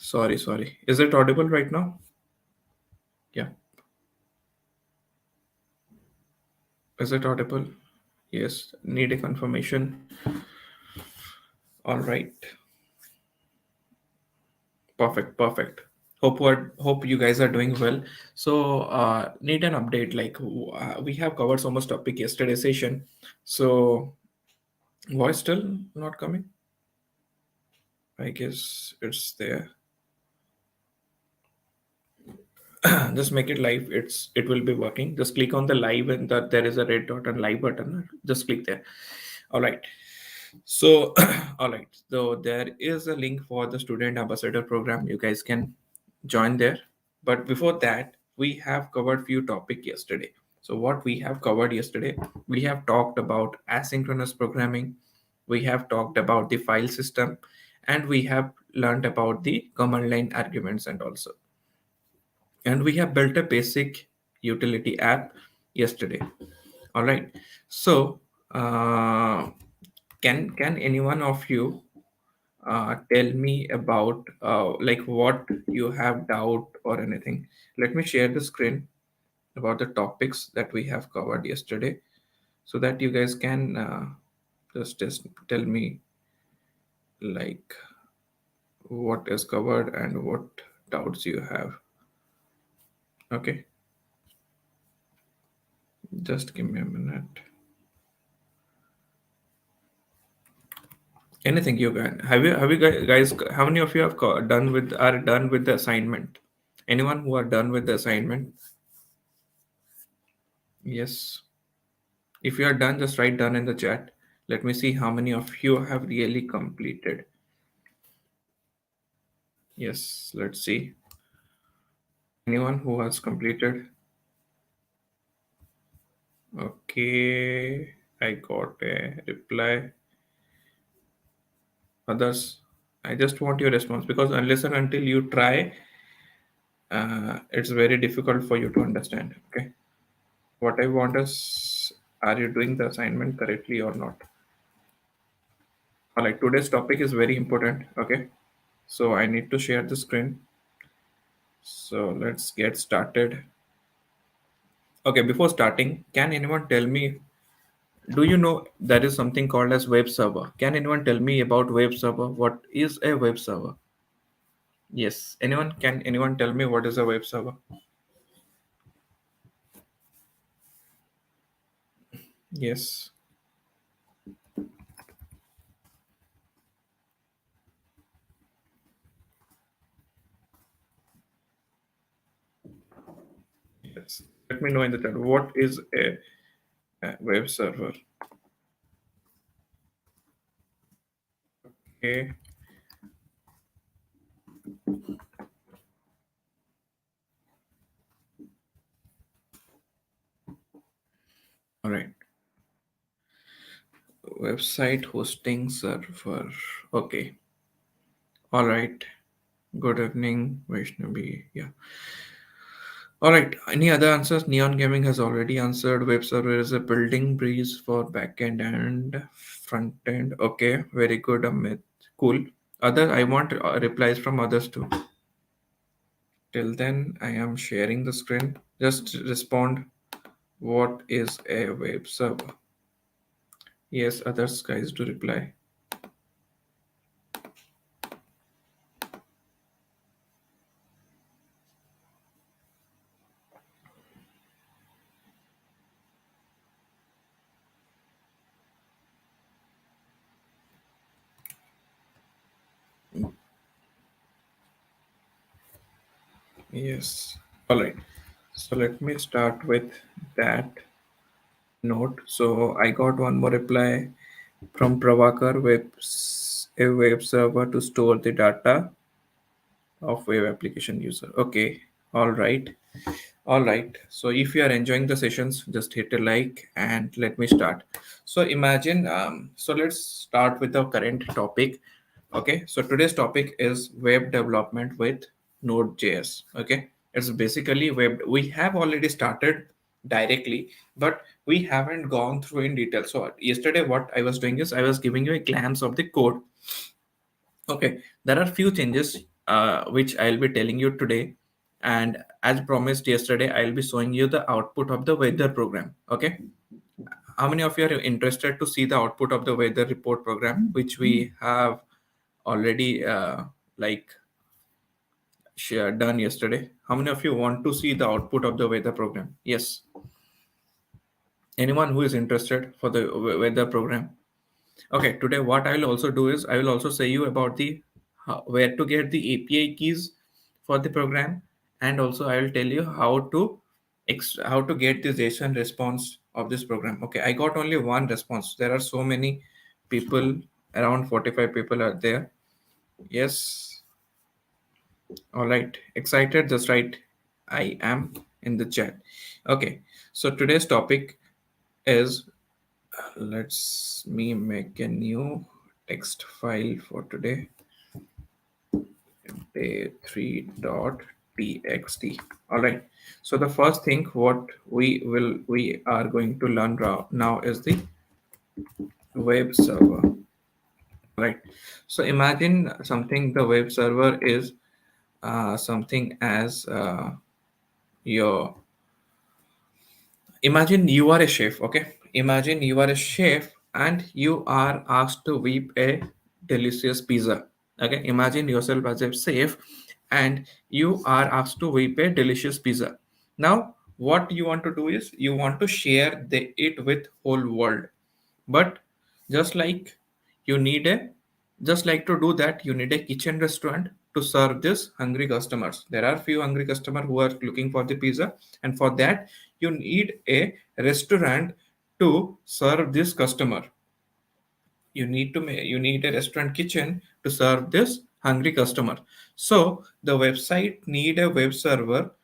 Sorry. Is it audible right now? Yeah. Is it audible? Yes. Need a confirmation. All right. Perfect. Hope you guys are doing well. So need an update. Like we have covered so much topic yesterday session. So voice still not coming? I guess it's there. Just make it live. It will be working. Just click on the live and there is a red dot and live button. Just click there. All right. So all right. So there is a link for the student ambassador program. You guys can join there. But before that, we have covered few topic yesterday. So what we have covered yesterday, we have talked about asynchronous programming. We have talked about the file system, and we have learned about the command line arguments and we have built a basic utility app yesterday. All right. So can any one of you tell me about like what you have doubt or anything? Let me share the screen about the topics that we have covered yesterday so that you guys can just tell me like what is covered and what doubts you have. Okay, just give me a minute. Anything you can. Have you guys, how many of you have done with the assignment? Anyone who are done with the assignment? Yes. If you are done, just write done in the chat. Let me see how many of you have really completed. Yes, let's see. Anyone who has completed? Okay, I got a reply. Others, I just want your response because unless and until you try, it's very difficult for you to understand. Okay. What I want is, are you doing the assignment correctly or not? All right, today's topic is very important. Okay, so I need to share the screen. So let's get started. Okay, before starting, can anyone tell me, do you know there is something called as web server? Can anyone tell me about web server? What is a web server? Yes, anyone tell me what is a web server? Yes. Yes. Let me know in the chat. What is a web server? Okay. All right. Website hosting server. Okay. All right. Good evening, Vaishnavi. Yeah. All right. Any other answers? Neon Gaming has already answered. Web server is a building breeze for backend and front end. Okay. Very good, Amit. Cool. Other, I want replies from others too. Till then, I am sharing the screen. Just respond. What is a web server? Yes, others guys do reply. Yes. All right. So let me start with that note. So I got one more reply from Pravakar, a web server to store the data of web application user. Okay. All right. All right. So if you are enjoying the sessions, just hit a like and let me start. So imagine, so let's start with the current topic. Okay. So today's topic is web development with Node.js. Okay. It's basically web. We have already started directly, but we haven't gone through in detail. So yesterday, what I was doing is I was giving you a glance of the code. Okay, there are few changes which I'll be telling you today. And as promised yesterday, I'll be showing you the output of the weather program. Okay. How many of you are interested to see the output of the weather report program, which we have already like done yesterday? How many of you want to see the output of the weather program? Yes. Anyone who is interested for the weather program? Okay, today what I will also do is I will also say you about the where to get the API keys for the program, and also I will tell you how to how to get the JSON response of this program. Okay, I got only one response. There are so many people, around 45 people are there. Yes, all right. Excited? Just right. I am in the chat. Okay, so today's topic is let's me make a new text file for today, day3.txt. All right, so the first thing what we are going to learn now is the web server. Right, so imagine something. The web server is something as your imagine you are a chef. Okay, imagine you are a chef and you are asked to whip a delicious pizza. Okay, imagine yourself as a chef and you are asked to whip a delicious pizza. Now what you want to do is you want to share it with whole world. But just like you need a just like to do that, you need a kitchen restaurant to serve this hungry customers. There are few hungry customers who are looking for the pizza, and for that you need a restaurant to serve this customer. You need a restaurant kitchen to serve this hungry customer. So the website need a web server,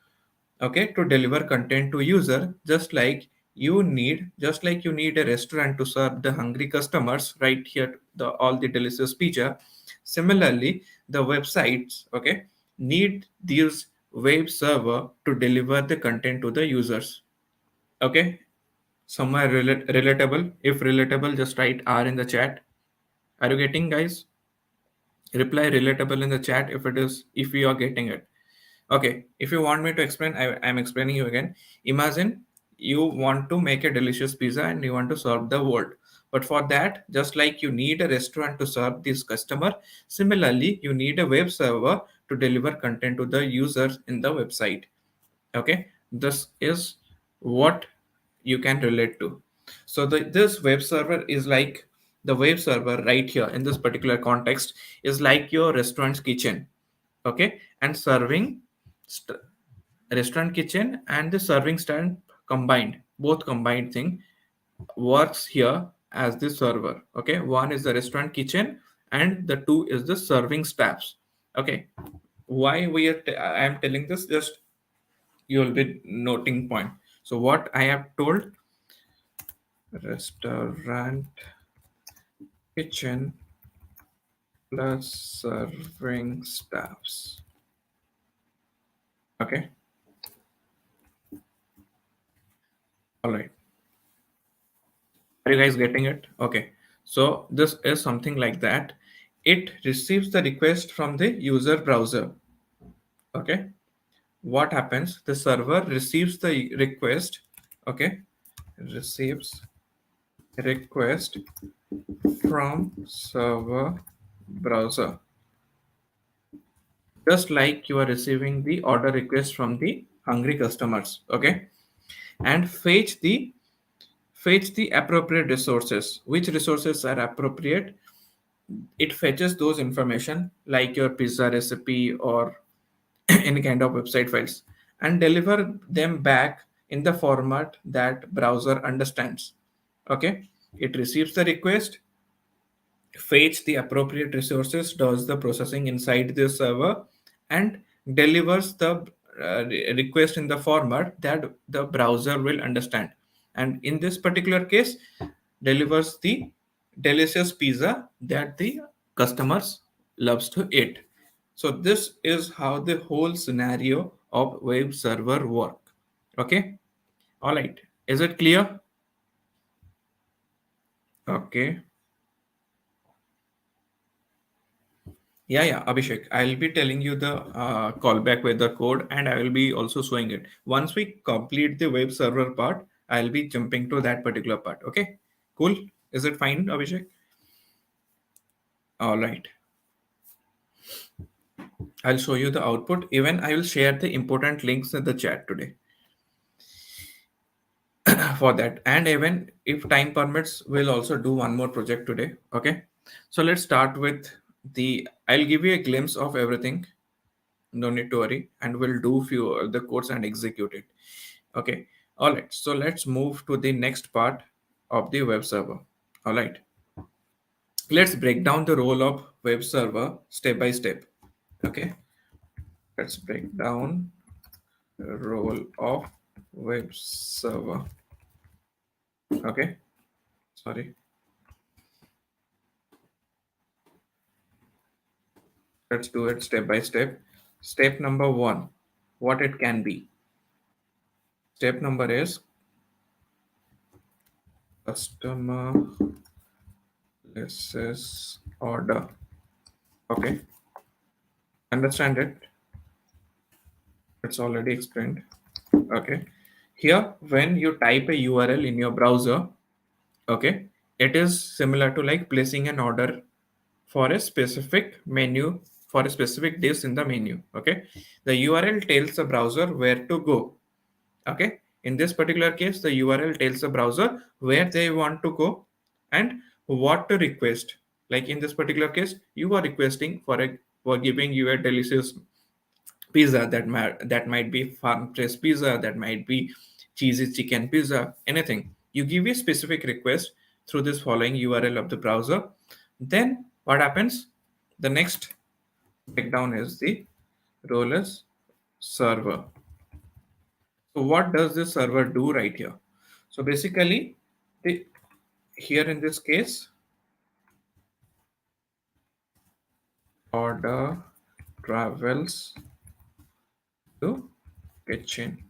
okay, to deliver content to user, just like you need a restaurant to serve the hungry customers right here, the all the delicious pizza. Similarly, the websites, okay, need these web server to deliver the content to the users. Okay, somewhere relatable. If relatable, just write R in the chat. Are you getting, guys? Reply relatable in the chat if it is, if you are getting it. Okay, if you want me to explain, I'm explaining you again. Imagine you want to make a delicious pizza and you want to serve the world. But for that, just like you need a restaurant to serve this customer, similarly, you need a web server to deliver content to the users in the website. Okay, this is what you can relate to. So this web server is like the web server right here in this particular context is like your restaurant's kitchen. Okay, and serving st- restaurant kitchen and the serving stand combined, both combined thing works here as the server. Okay, one is the restaurant kitchen and the two is the serving staffs. Okay, why I am telling this, just you will be noting point. So what I have told, restaurant kitchen plus serving staffs. Okay, all right, are you guys getting it? Okay, so this is something like that. It receives the request from the user browser. Okay, what happens, the server receives the request. Okay, receives request from server browser, just like you are receiving the order request from the hungry customers. Okay, and fetch the appropriate resources. Which resources are appropriate? It fetches those information like your pizza recipe or any kind of website files and deliver them back in the format that browser understands. Okay, it receives the request, fetch the appropriate resources, does the processing inside the server, and delivers the request in the format that the browser will understand. And in this particular case, delivers the delicious pizza that the customers loves to eat. So this is how the whole scenario of web server work. Okay. All right. Is it clear? Okay. Yeah, Abhishek. I'll be telling you the callback with the code, and I will be also showing it. Once we complete the web server part, I'll be jumping to that particular part. Okay, cool. Is it fine, Abhishek? All right. I'll show you the output. Even I will share the important links in the chat today for that. And even if time permits, we'll also do one more project today. Okay. So let's start with I'll give you a glimpse of everything. No need to worry. And we'll do few the codes and execute it. Okay. All right. So let's move to the next part of the web server. All right. Let's break down the role of web server step by step. Okay. Let's break down the role of web server. Okay. Sorry. Let's do it step by step. Step number one, what it can be. Step number is customer places order. Okay. Understand it? It's already explained. Okay. Here, when you type a URL in your browser, okay, it is similar to like placing an order for a specific menu for a specific dish in the menu. Okay. The URL tells the browser where to go. Okay. In this particular case, the URL tells the browser where they want to go and what to request. Like in this particular case, you are requesting for giving you a delicious pizza that might be farm fresh pizza, that might be cheesy chicken pizza, anything. You give a specific request through this following URL of the browser. Then what happens? The next breakdown is the role is server. So what does this server do right here? So basically, the here in this case, order travels to kitchen,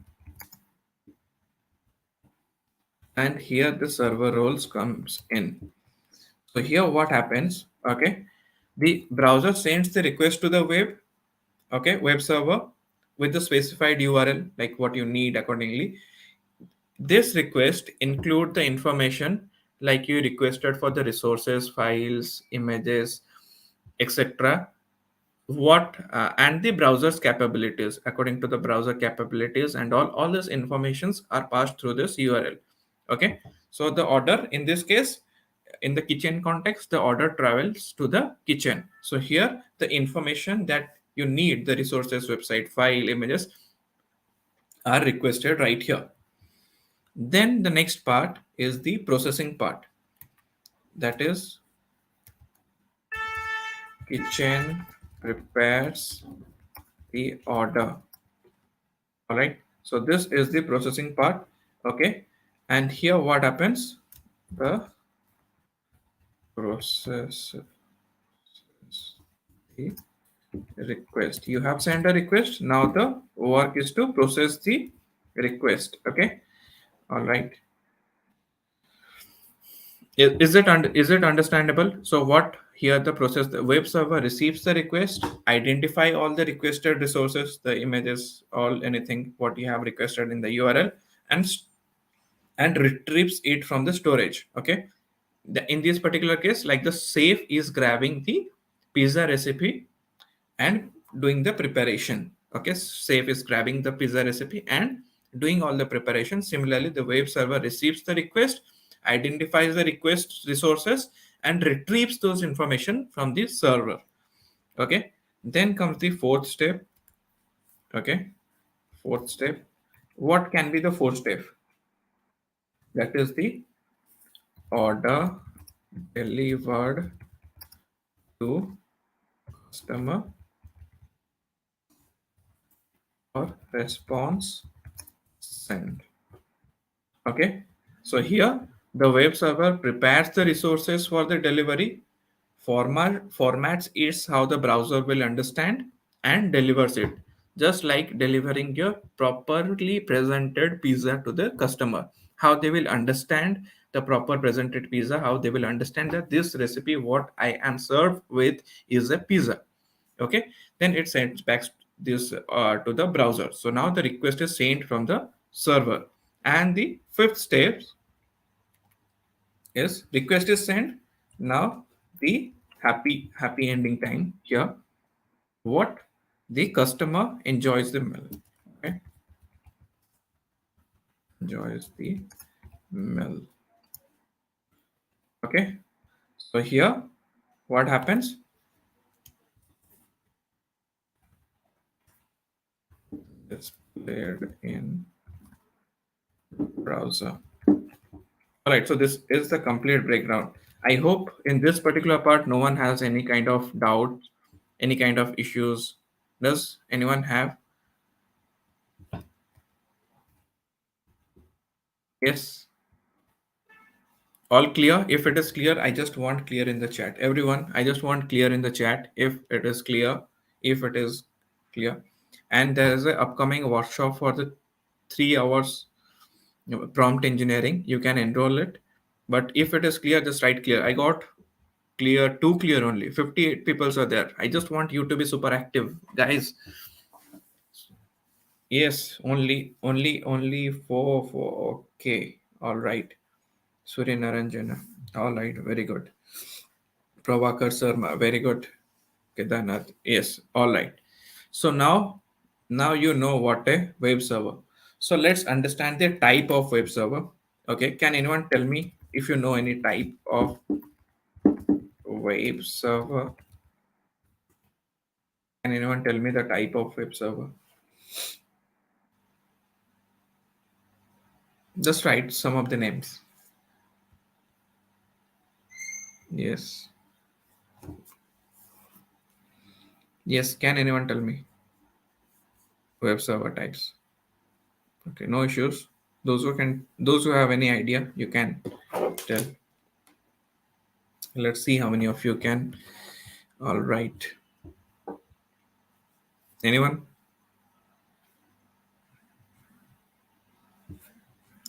and here the server roles comes in. So here what happens? Okay, the browser sends the request to the web server with the specified URL like what you need accordingly. This request include the information like you requested for the resources, files, images, etc. What and the browser's capabilities. According to the browser capabilities and all these informations are passed through this URL. Okay, so the order in this case, in the kitchen context, the order travels to the kitchen. So here the information that you need, the resources, website, file, images, are requested right here. Then the next part is the processing part. That is, kitchen prepares the order. All right. So this is the processing part. Okay. And here what happens? The process the request. You have sent a request. Now the work is to process the request. Okay. All right. Is it understandable? So what here the process, the web server receives the request, identify all the requested resources, the images, all anything what you have requested in the URL, and retrieves it from the storage. Okay. In this particular case, like the safe is grabbing the pizza recipe and doing the preparation. Okay, safe is grabbing the pizza recipe and doing all the preparation. Similarly, the web server receives the request, identifies the request resources, and retrieves those information from the server. Okay, then comes the fourth step. Okay, fourth step. What can be the fourth step? That is the order delivered to customer or response sent. Okay, so here the web server prepares the resources for the delivery, formats is how the browser will understand and delivers it, just like delivering your properly presented pizza to the customer. How they will understand the proper presented pizza, how they will understand that this recipe, what I am served with, is a pizza. Okay, then it sends back this to the browser. So now the request is sent from the server, and the fifth step is request is sent. Now the happy ending time here, what the customer enjoys the meal. Okay, enjoys the meal. Okay, so here what happens, it's played in browser. All right, so this is the complete breakdown. I hope in this particular part no one has any kind of doubt, any kind of issues. Does anyone have? Yes. All clear? If it is clear, I just want clear in the chat. Everyone, I just want clear in the chat if it is clear. If it is clear. And there is an upcoming workshop for the 3 hours prompt engineering. You can enroll it. But if it is clear, just write clear. I got clear, too clear only. 58 people are there. I just want you to be super active. Guys, yes, only four. Okay. All right. Surya Naranjana. All right. Very good. Prabhakar Sharma, very good. Kedarnath, yes, all right. So now you know what a web server. So let's understand the type of web server. Okay, can anyone tell me if you know any type of web server? Can anyone tell me the type of web server? Just write some of the names. Yes, yes. Can anyone tell me web server types? Okay, no issues. Those who have any idea, you can tell. Let's see how many of you can. All right. Anyone?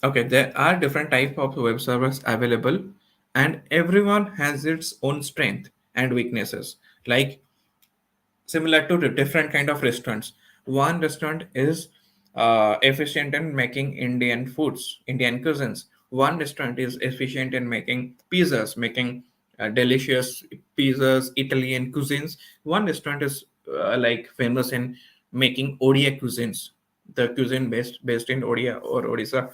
Okay, there are different type of web servers available, and everyone has its own strength and weaknesses. Like similar to the different kind of restaurants. One restaurant is efficient in making Indian foods, Indian cuisines. One restaurant is efficient in making pizzas, making delicious pizzas, Italian cuisines. One restaurant is like famous in making Odia cuisines, the cuisine based in Odia or Odisha,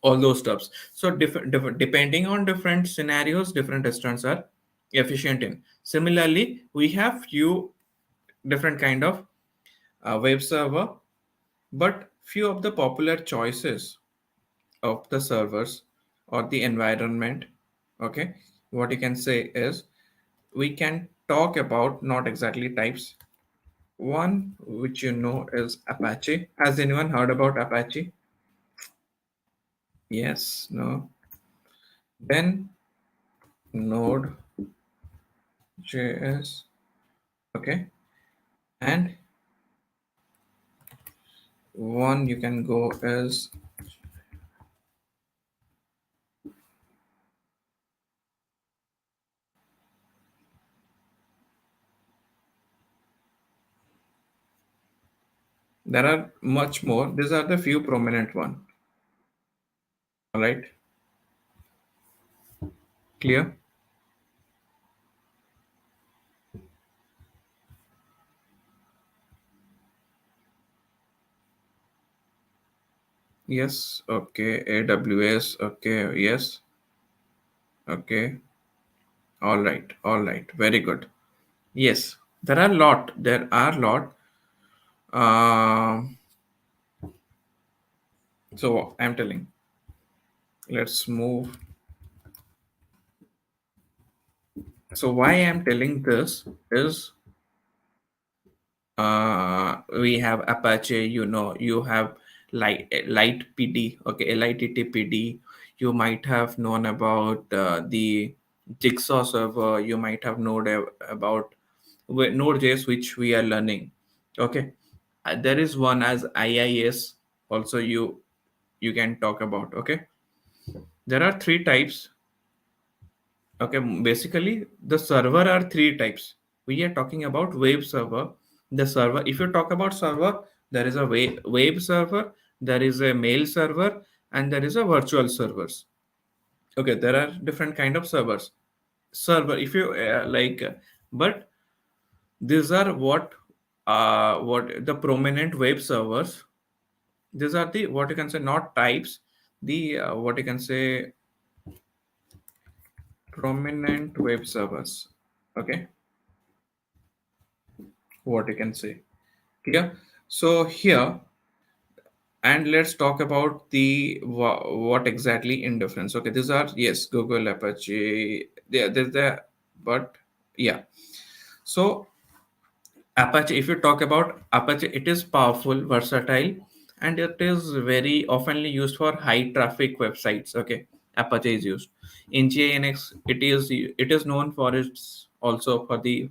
all those stuffs. So different depending on different scenarios, different restaurants are efficient in. Similarly, we have few different kind of web server, but few of the popular choices of the servers or the environment. Okay, what you can say is we can talk about not exactly types. One which you know is Apache. Has anyone heard about Apache? Yes, no. Then Node.js. Okay, and one you can go is there are much more. These are the few prominent one. All right, clear? Yes. Okay. AWS. Okay. Yes. Okay. All right. All right. Very good. Yes. There are lot. There are lot. Um. So I'm telling. Let's move. So why I'm telling this is we have Apache, you know, you have light PD, okay, LITT. You might have known about the Jigsaw server. You might have known about Node.js, which we are learning. Okay, there is one as IIS. Also, you can talk about. Okay, there are three types. Okay, basically the server are three types. We are talking about web server. The server, if you talk about server, there is a web server, there is a mail server, and there is a virtual servers. Okay, there are different kind of servers. Server, if you but these are what the prominent web servers. These are the what you can say not types, the what you can say prominent web servers. Okay, what you can say. Yeah. So here, and let's talk about the what exactly in difference. Okay, these are yes, Google, Apache. There's the but yeah. So Apache, if you talk about Apache, it is powerful, versatile, and it is very oftenly used for high traffic websites. Okay, Apache is used in GINX. It is known for its also for the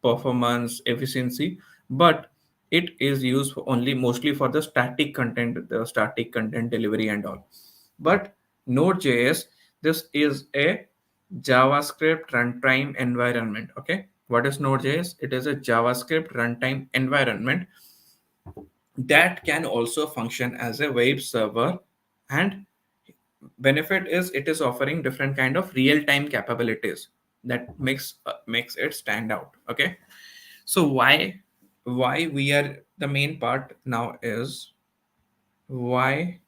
performance efficiency, but it is used only mostly for the static content delivery and all. But Node.js, this is a JavaScript runtime environment. Okay, what is Node.js? It is a JavaScript runtime environment that can also function as a web server, and benefit is it is offering different kind of real-time capabilities that makes it stand out. Okay, so why we are the main part now is why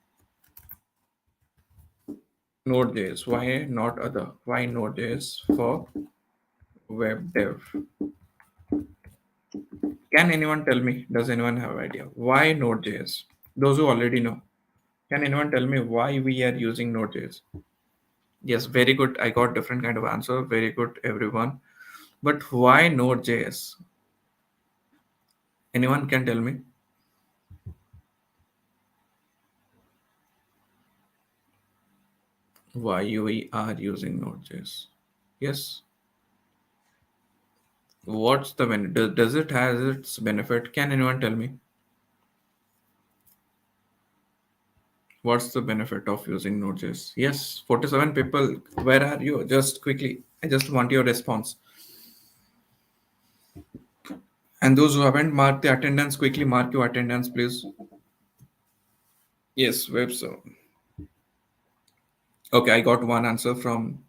Node.js, why not other, why Node.js for web dev. Can anyone tell me? Does anyone have idea why Node.js? Those who already know, can anyone tell me why we are using Node.js? Yes, very good. I got different kind of answer. Very good, everyone. But why Node.js? Anyone can tell me why we are using Node.js? Yes. What's the benefit? Does it has its benefit? Can anyone tell me what's the benefit of using Node.js? Yes, 47 people. Where are you? Just quickly. I just want your response. And those who haven't marked the attendance, quickly mark your attendance, please. Yes, web server. Okay, I got one answer from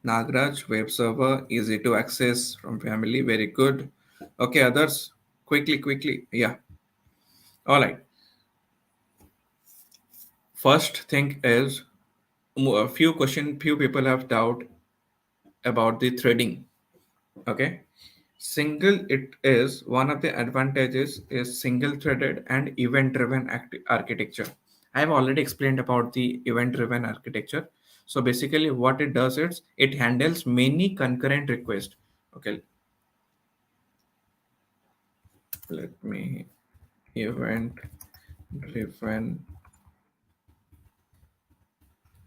Nagraj. Web server, easy to access from family. Very good. Okay, others, quickly, quickly. Yeah. All right. First thing is a few few people have doubt about the threading. Okay. Single, it is one of the advantages is single threaded and event driven architecture. I have already explained about the event driven architecture. So basically what it does is it handles many concurrent requests. Okay, let me event driven,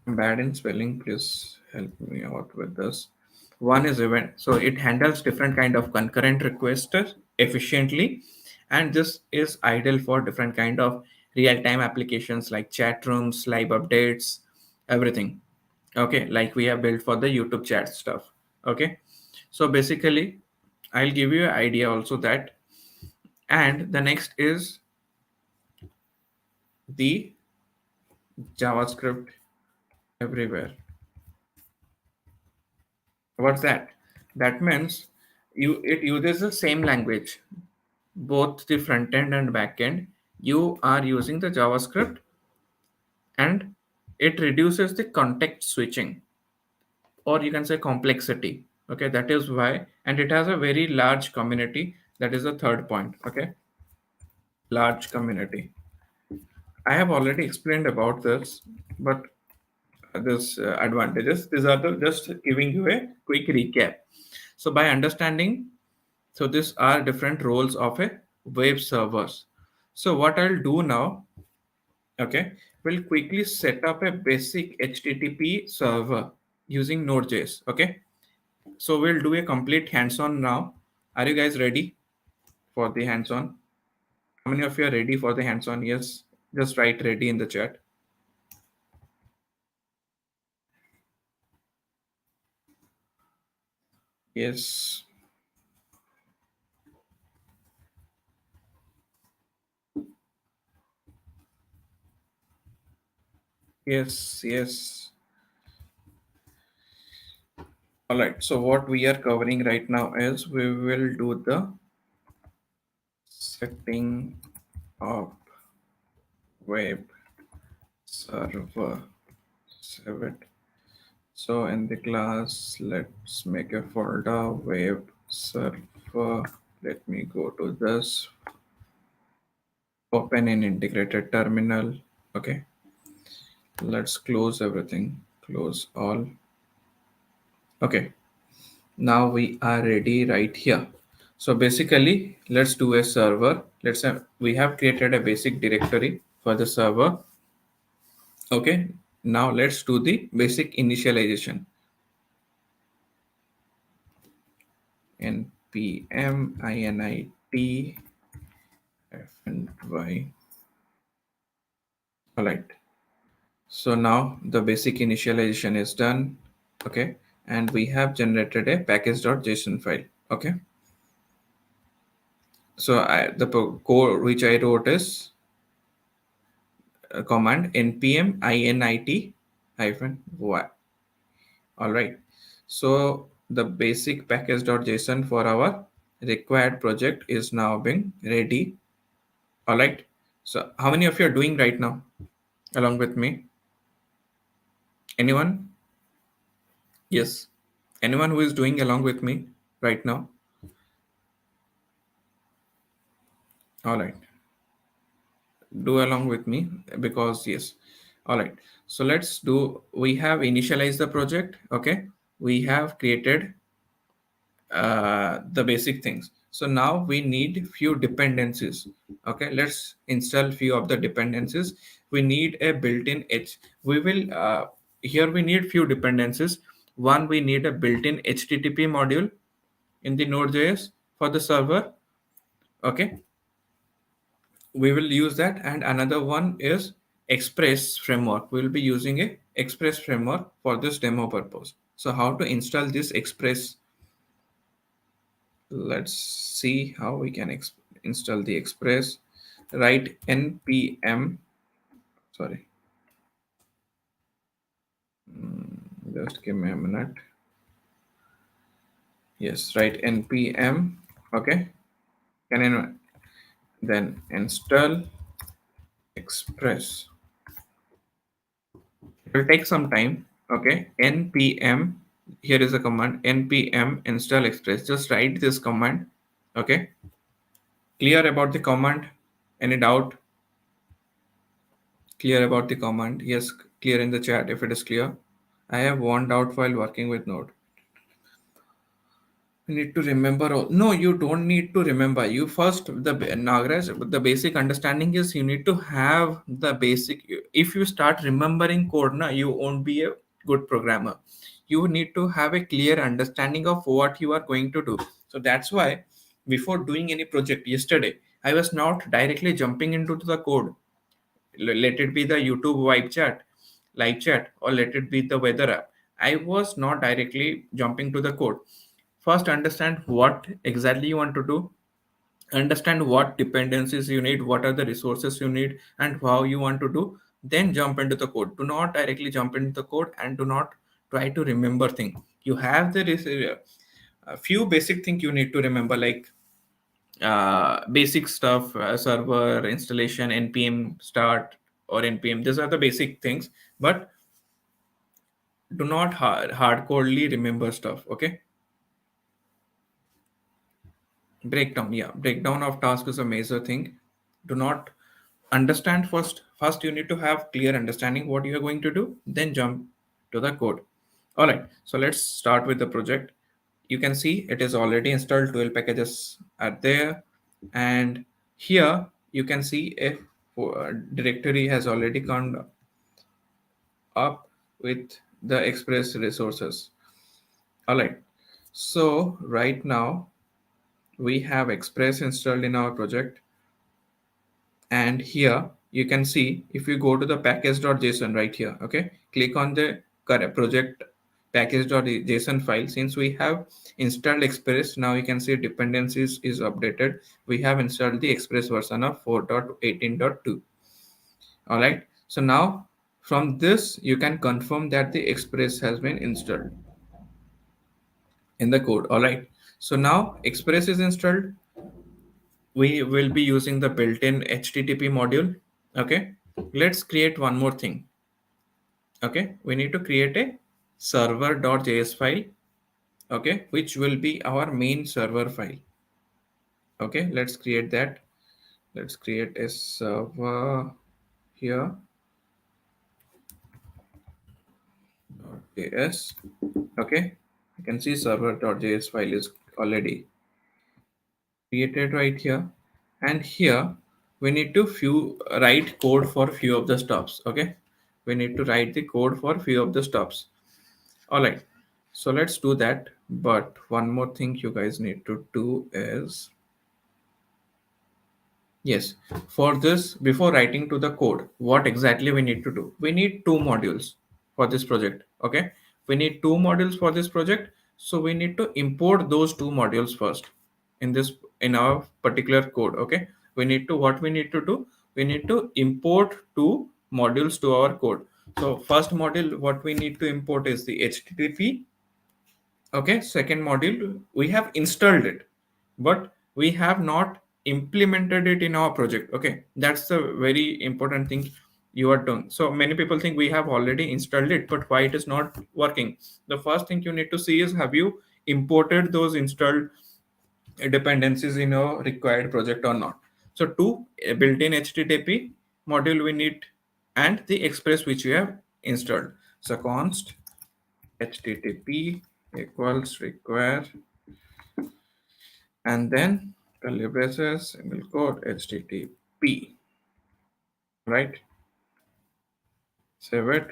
bad in spelling, please help me out with this. One is event, so it handles different kind of concurrent requests efficiently, and this is ideal for different kind of real-time applications like chat rooms, live updates, everything. Okay, like we have built for the YouTube chat stuff. Okay, so basically I'll give you an idea also that, and the next is the JavaScript everywhere. What's that? That means it uses the same language, both the front end and back end. You are using the JavaScript, and it reduces the context switching, or you can say complexity. Okay, that is why, and it has a very large community. That is the third point. Okay, large community. I have already explained about this, but this advantages. These are the just giving you a quick recap. So by understanding, so these are different roles of a web servers. So what I'll do now, okay, we'll quickly set up a basic HTTP server using Node.js. Okay, so we'll do a complete hands-on now. Are you guys ready for the hands-on? How many of you are ready for the hands-on? Yes, just write ready in the chat. Yes. Yes, yes. All right. So what we are covering right now is we will do the setting of web server. Save it. So in the class, let's make a folder web server. Let me go to this. Open an integrated terminal. Okay. Let's close everything. Close all. Okay. Now we are ready right here. So basically, let's do a server. Let's have we have created a basic directory for the server. Okay. Now let's do the basic initialization. npm init fny. All right. So now the basic initialization is done. Okay. And we have generated a package.json file. Okay. So the code which I wrote is command npm init hyphen y. All right. So the basic package.json for our required project is now being ready. All right. So how many of you are doing right now along with me? Anyone? Yes. Anyone who is doing along with me right now? All right. Do along with me because yes. All right. So let's do, we have initialized the project. Okay. We have created the basic things. So now we need few dependencies. Okay, let's install few of the dependencies. We need a built-in H. We will here we need few dependencies. One, we need a built-in HTTP module in the Node.js for the server. Okay, we will use that, and another one is Express framework. We will be using a Express framework for this demo purpose. So how to install this Express? Let's see how we can install the Express. Write npm, sorry, just give me a minute. Yes, write npm. Okay, then install Express. It will take some time. Okay, npm, here is a command, npm install Express. Just write this command. Okay, clear about the command? Any doubt? Clear about the command? Yes, clear in the chat if it is clear. I have warned out while working with Node. You need to remember all. No, you don't need to remember. You first, the Nagaraj, the basic understanding is you need to have the basic. If you start remembering code, na, you won't be a good programmer. You need to have a clear understanding of what you are going to do. So that's why before doing any project yesterday, I was not directly jumping into the code. Let it be the YouTube live chat, or let it be the weather app. I was not directly jumping to the code. First, understand what exactly you want to do, understand what dependencies you need, what are the resources you need, and how you want to do. Then jump into the code. Do not directly jump into the code, and do not try to remember things. You have a few basic things you need to remember, like basic stuff, server installation, npm start or npm. These are the basic things, but do not hardcorely remember stuff. Okay. Breakdown, yeah, breakdown of task is a major thing. Do not understand first you need to have clear understanding what you are going to do, then jump to the code. All right, so let's start with the project. You can see it is already installed, 12 packages are there, and here you can see a directory has already come up with the express resources. All right, so right now we have express installed in our project, and here you can see, if you go to the package.json right here, okay, click on the correct project package.json file. Since we have installed express, now you can see dependencies is updated. We have installed the express version of 4.18.2. all right, so now From this, you can confirm that the Express has been installed in the code. All right. So now Express is installed. We will be using the built-in HTTP module. Okay. Let's create one more thing. Okay. We need to create a server.js file. Okay. Which will be our main server file. Okay. Let's create that. Let's create a server here. .js. Okay. You can see server.js file is already created right here, and here we need to write code for few of the stops. Okay, we need to write the code for few of the stops. All right, so let's do that, but one more thing you guys need to do is, yes, for this, before writing to the code, what exactly we need to do? We need two modules for this project. Okay, we need two modules for this project, so we need to import those two modules first in this, in our particular code. Okay, we need to, what we need to do? We need to import two modules to our code. So first module, what we need to import is the HTTP. Okay, second module, we have installed it, but we have not implemented it in our project. Okay, that's the very important thing you are doing. So many people think we have already installed it, but why it is not working? The first thing you need to see is, have you imported those installed dependencies in your required project or not? So two, a built-in HTTP module we need, and the Express which you have installed. So const HTTP equals require, and then curly braces, single quote, HTTP, right? Save it.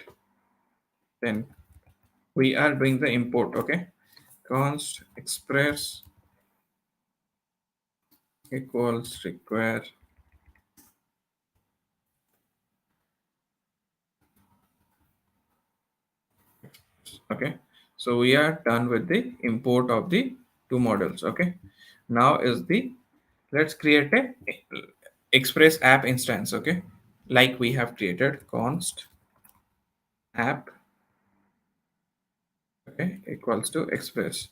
Then we are doing the import. Okay, const express equals require. Okay, so we are done with the import of the two models. Okay, now is the, let's create a express app instance. Okay, like we have created const app, okay, equals to express.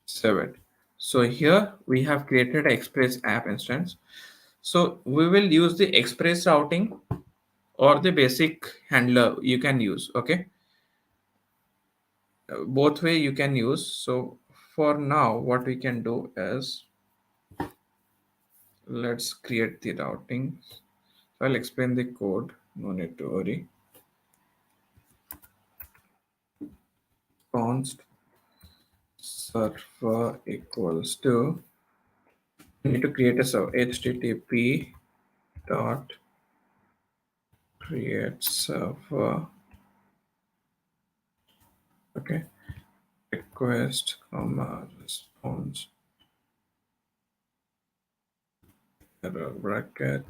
Save it. So here we have created an express app instance. So we will use the express routing or the basic handler you can use. Okay, both way you can use. So for now, what we can do is, let's create the routing. So I'll explain the code. No need to worry. Const server equals to, we need to create a server, HTTP dot create server. Okay, request comma response error bracket.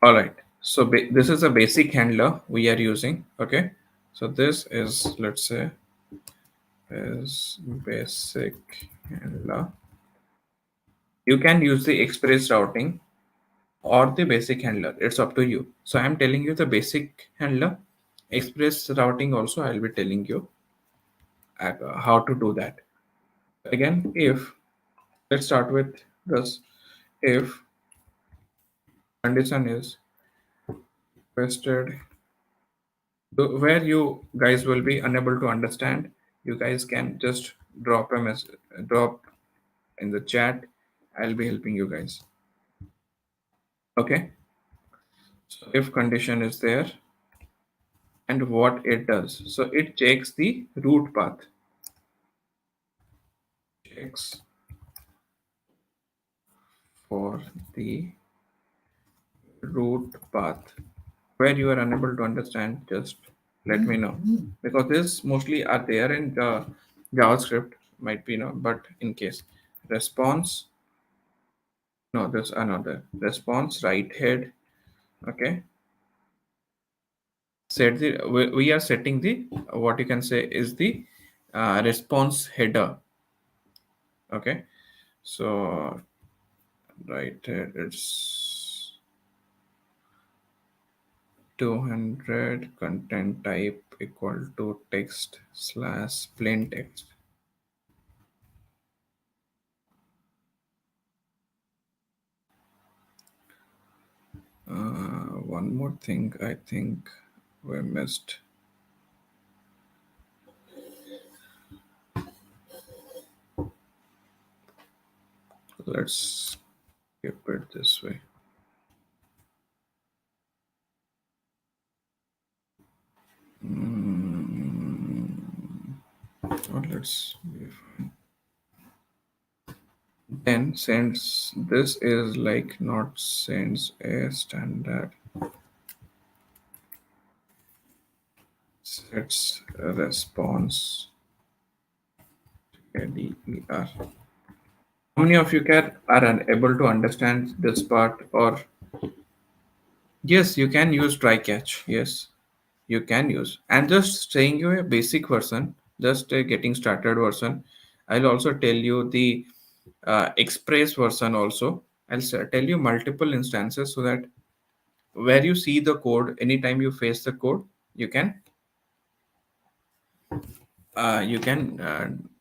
All right, so this is a basic handler we are using. Okay, so this is, let's say, is basic handler. You can use the express routing or the basic handler, it's up to you. So I'm telling you the basic handler. Express routing also I'll be telling you how to do that. Again, if, let's start with this. If condition is requested, where you guys will be unable to understand, you guys can just drop a message, drop in the chat. I'll be helping you guys. Okay, so if condition is there, and what it does, so it checks the root path, checks for the root path. Where you are unable to understand, just let me know, because this mostly are there in the JavaScript, might be no, but in case response, no, there's another response right head. Okay, set the, we are setting the, what you can say is the response header. Okay, so right head, it's 200 content type equal to text slash plain text. One more thing I think we missed. Let's keep it this way. Or let's then since this is like not since a standard sets a response ADER. How many of you can are unable to understand this part? Or yes, you can use try catch. Yes, you can use. And just saying you a basic version, just a getting started version. I'll also tell you the express version also. Tell you multiple instances so that where you see the code, anytime you face the code, you can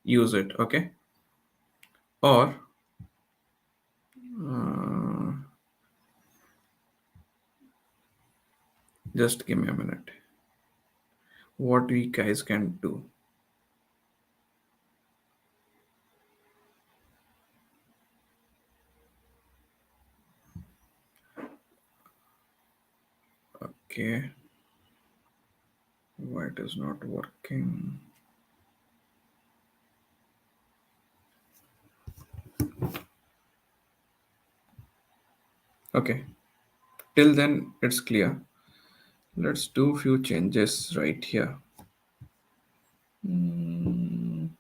use it. Okay. Or uh, just give me a minute. What we guys can do. Okay. Why it is not working? Okay. Till then, it's clear. Let's do few changes right here. Mm,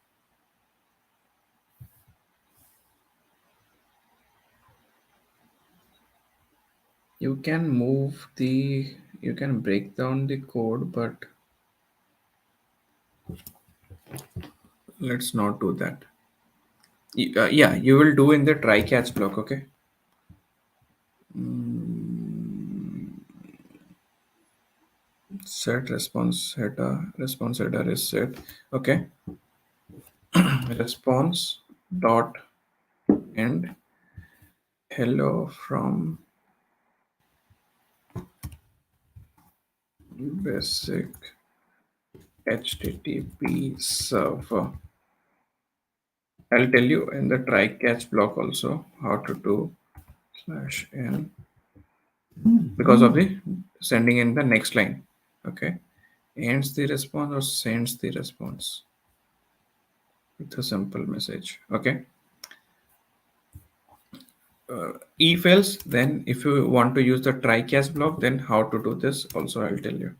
you can you can break down the code, but let's not do that. Yeah, you will do in the try catch block. Okay. Mm, set response header is set. Okay. Response dot end hello from basic HTTP server. I'll tell you in the try catch block also how to do slash n because of the sending in the next line. Okay. Ends the response or sends the response with a simple message. Okay. If else, then if you want to use the try catch block, then how to do this also I'll tell you.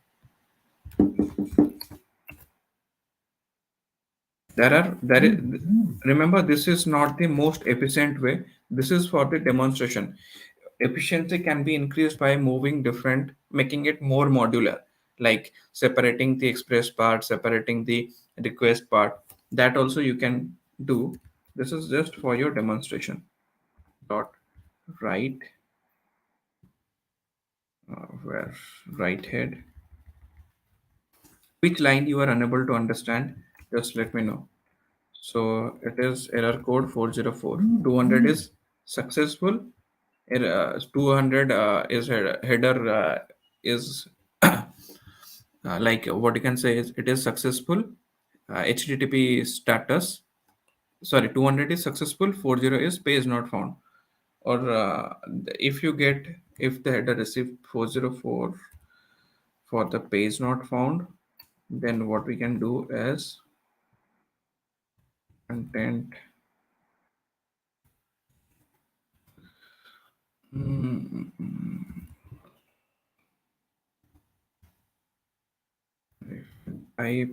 There is remember this is not the most efficient way. This is for the demonstration. Efficiency can be increased by moving different, making it more modular, like separating the express part, separating the request part. That also you can do. This is just for your demonstration. Dot right where right head. Which line you are unable to understand? Just let me know. So it is error code 404. 200 is successful. 200 is header is like what you can say is it is successful. HTTP status. Sorry, 200 is successful. 40 is page not found. Or if you get if the header received 404 for the page not found, then what we can do is content. Mm, type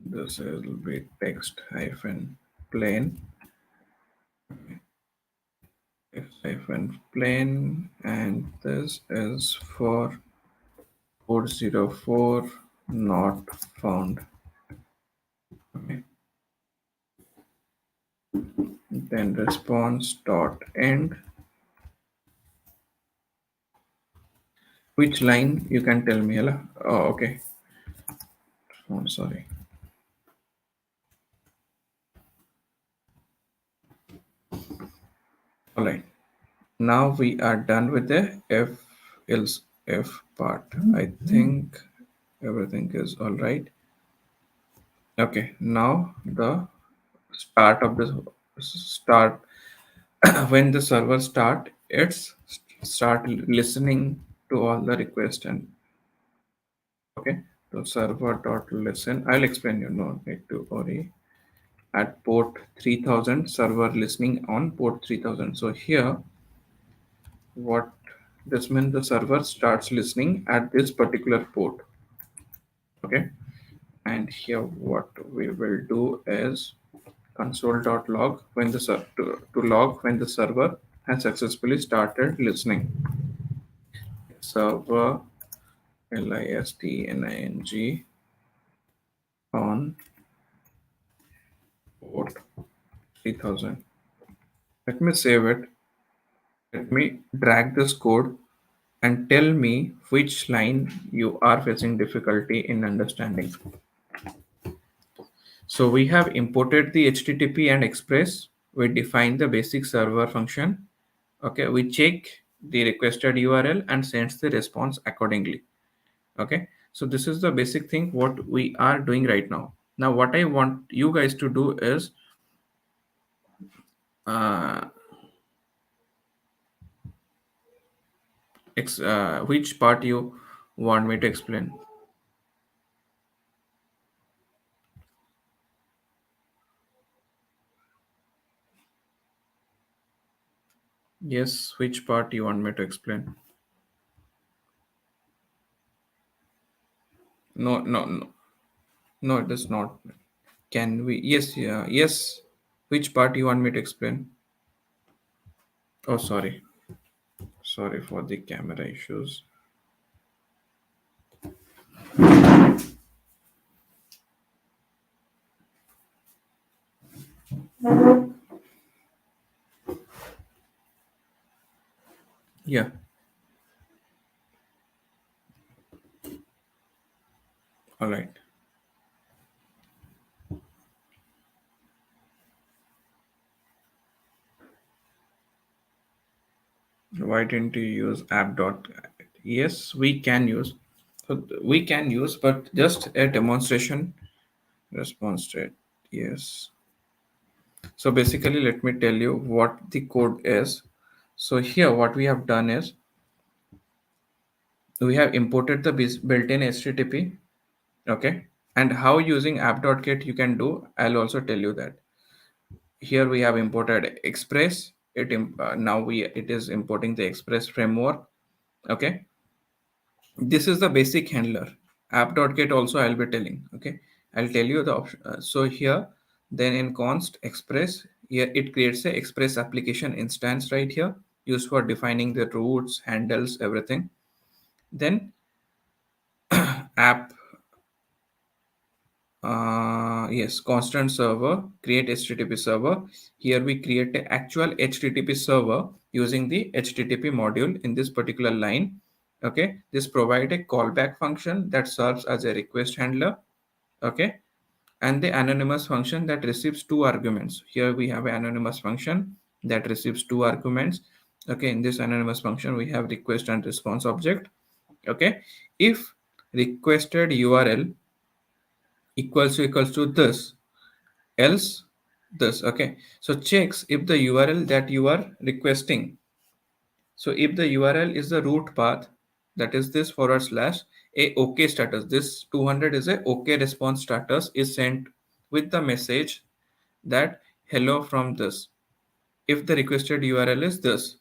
this will be text hyphen plain hyphen plain, and this is for 404 not found. Okay. Then response dot end. Which line you can tell me, Ella? Oh, okay. Oh, sorry. All right. Now we are done with the else if part. I think everything is all right. Okay. Now the start of the start when the server start, it's start listening to all the requests and okay. So server dot listen. I'll explain you. No need to worry. At port 3000, server listening on port 3000. So here, what this means the server starts listening at this particular port. Okay. And here, what we will do is console.log when the to log when the server has successfully started listening. Server listning on port 3000. Let me save it. Let me drag this code and tell me which line you are facing difficulty in understanding. So we have imported the HTTP and Express. We define the basic server function. Okay, we check the requested URL and sends the response accordingly. Okay, so this is the basic thing what we are doing right now. Now what I want you guys to do is uh, which part you want me to explain. Yes, which part you want me to explain. No, no, it is not. Can we? Yes, yeah, yes. Which part you want me to explain? Oh, sorry. Sorry for the camera issues. Yeah, all right. Why didn't you use app dot? Yes, we can use. So we can use, but just a demonstration response state. Yes. So basically, let me tell you what the code is. So here, what we have done is we have imported the built-in HTTP. Okay, and how using app.get you can do. I'll also tell you that. Here we have imported Express. Now we it is importing the Express framework. Okay, this is the basic handler. App.get also I'll be telling. Okay, I'll tell you the option. So here, then in const express, here it creates a express application instance right here, used for defining the routes, handles, everything. Then app, yes, constant server, create HTTP server. Here we create the actual HTTP server using the HTTP module in this particular line. Okay, this provide a callback function that serves as a request handler. Okay, and the anonymous function that receives two arguments. Here we have an anonymous function that receives two arguments. Okay, in this anonymous function we have request and response object. Okay, if requested URL equals to this, else this. Okay, so checks if the URL that you are requesting. So if the URL is the root path, that is this forward slash a OK status, this 200 is a OK response status is sent with the message that hello from this. If the requested URL is this,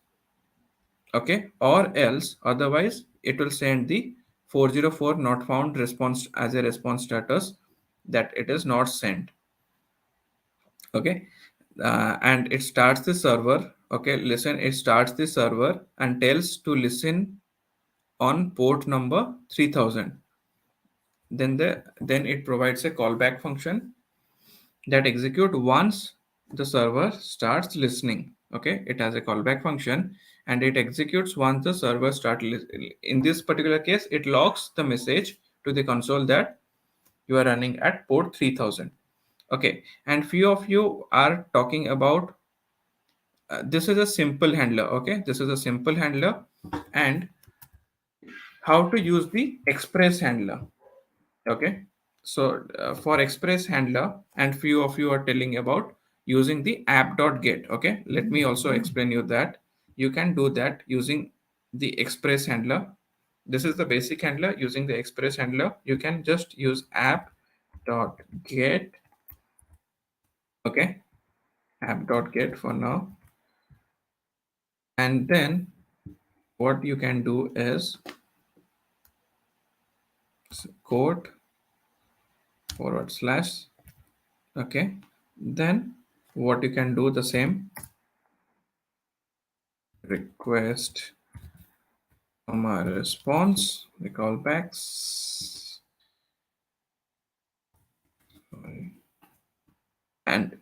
okay, or else otherwise it will send the 404 not found response as a response status that it is not sent. Okay, and it starts the server. Okay, listen, it starts the server and tells to listen on port number 3000. then it provides a callback function that execute once the server starts listening. Okay, it has a callback function and it executes once the server in this particular case it logs the message to the console that you are running at port 3000. Okay, and few of you are talking about this is a simple handler. Okay, this is a simple handler, and how to use the express handler. Okay, so for express handler, and few of you are telling about using the app.get. Okay, let me also explain you that you can do that using the express handler. This is the basic handler. Using the express handler you can just use app.get. Okay, app.get for now, and then what you can do is quote forward slash. Okay, then what you can do the same request my response, the callbacks. Sorry. And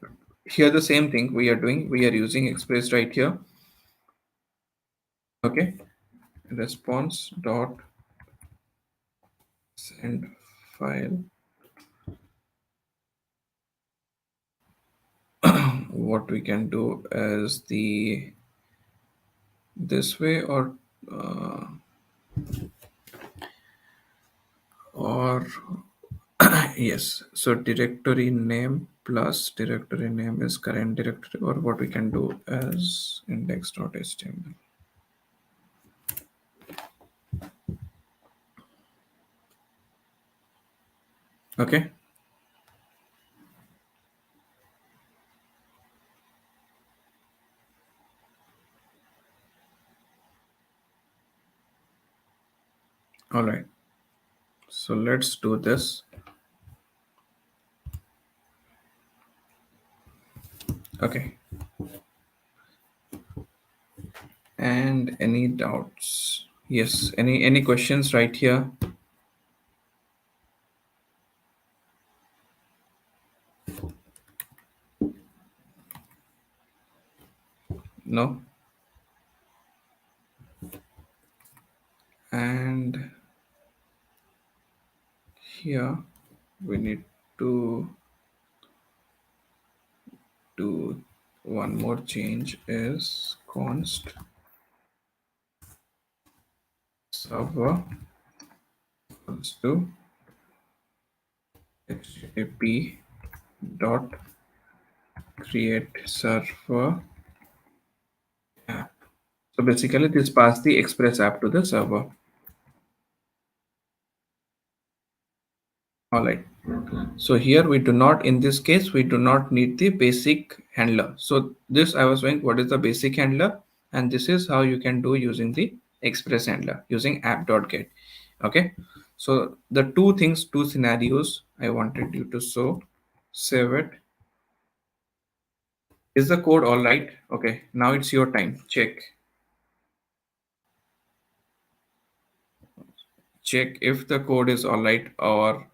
here the same thing we are doing, we are using express right here. Okay, response dot send file. What we can do is the this way uh, or yes, so directory name plus directory name is current directory, or what we can do is index.html. Okay, all right, so let's do this. Okay, and any doubts? Yes, any questions right here? No. And here we need to do one more change is const server equals to http dot create server app. So basically this pass the express app to the server. All right, so here we do not, in this case we do not need the basic handler. So this I was saying what is the basic handler, and this is how you can do using the express handler using app.get. Okay, so the two scenarios I wanted you to show. Save it. Is the code all right? Okay, now it's your time. Check if the code is all right, or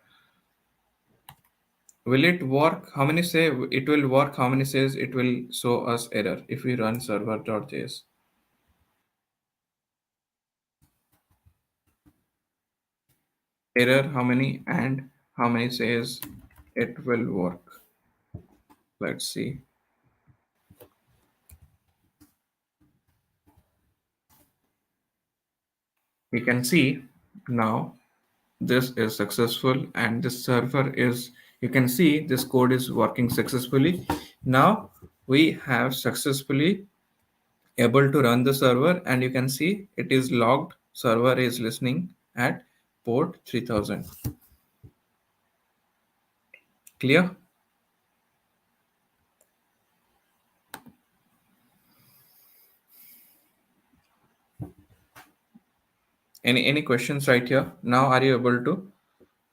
will it work? How many say it will work? How many says it will show us error if we run server.js? Error how many, and how many says it will work? Let's see. We can see now this is successful, and this server is, you can see this code is working successfully. Now we have successfully able to run the server, and you can see it is logged. Server is listening at port 3000. Clear? Any questions right here? Now are you able to?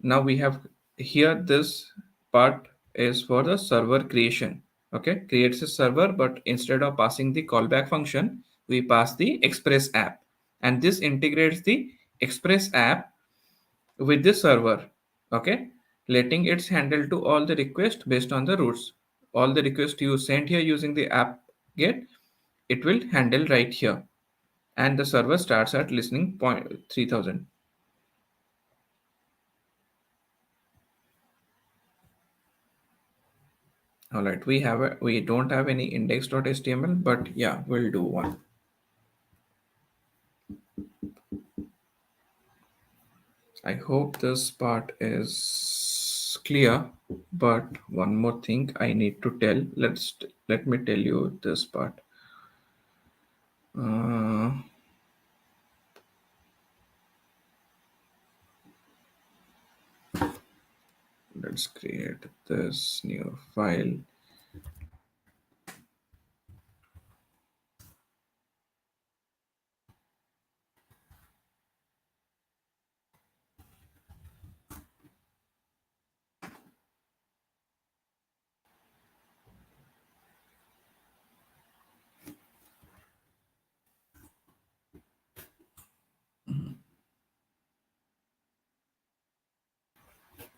Now we have here this part is for the server creation. Okay, creates a server, but instead of passing the callback function we pass the express app, and this integrates the express app with the server. Okay, letting it handle to all the requests based on the routes. All the requests you send here using the app get, it will handle right here, and the server starts at listening point 3000. All right, we don't have any index.html, but yeah, we'll do one. I hope this part is clear, but one more thing I need to tell. Let me tell you this part. Uh, let's create this new file.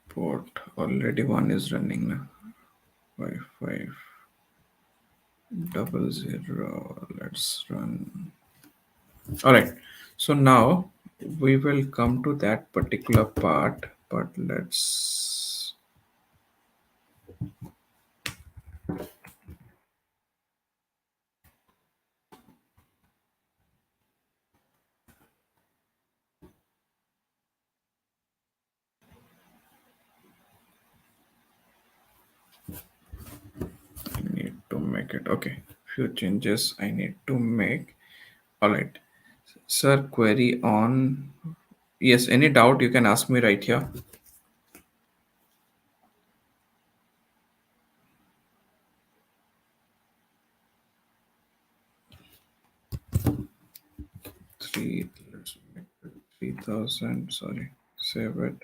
Port already one is running now. 5500. Let's run. All right. So now we will come to that particular part, but let's I need to make it. Okay. Few changes I need to make. All right. Sir, query on. Yes, any doubt you can ask me right here. 3, let's make it 3000. Sorry. Save it.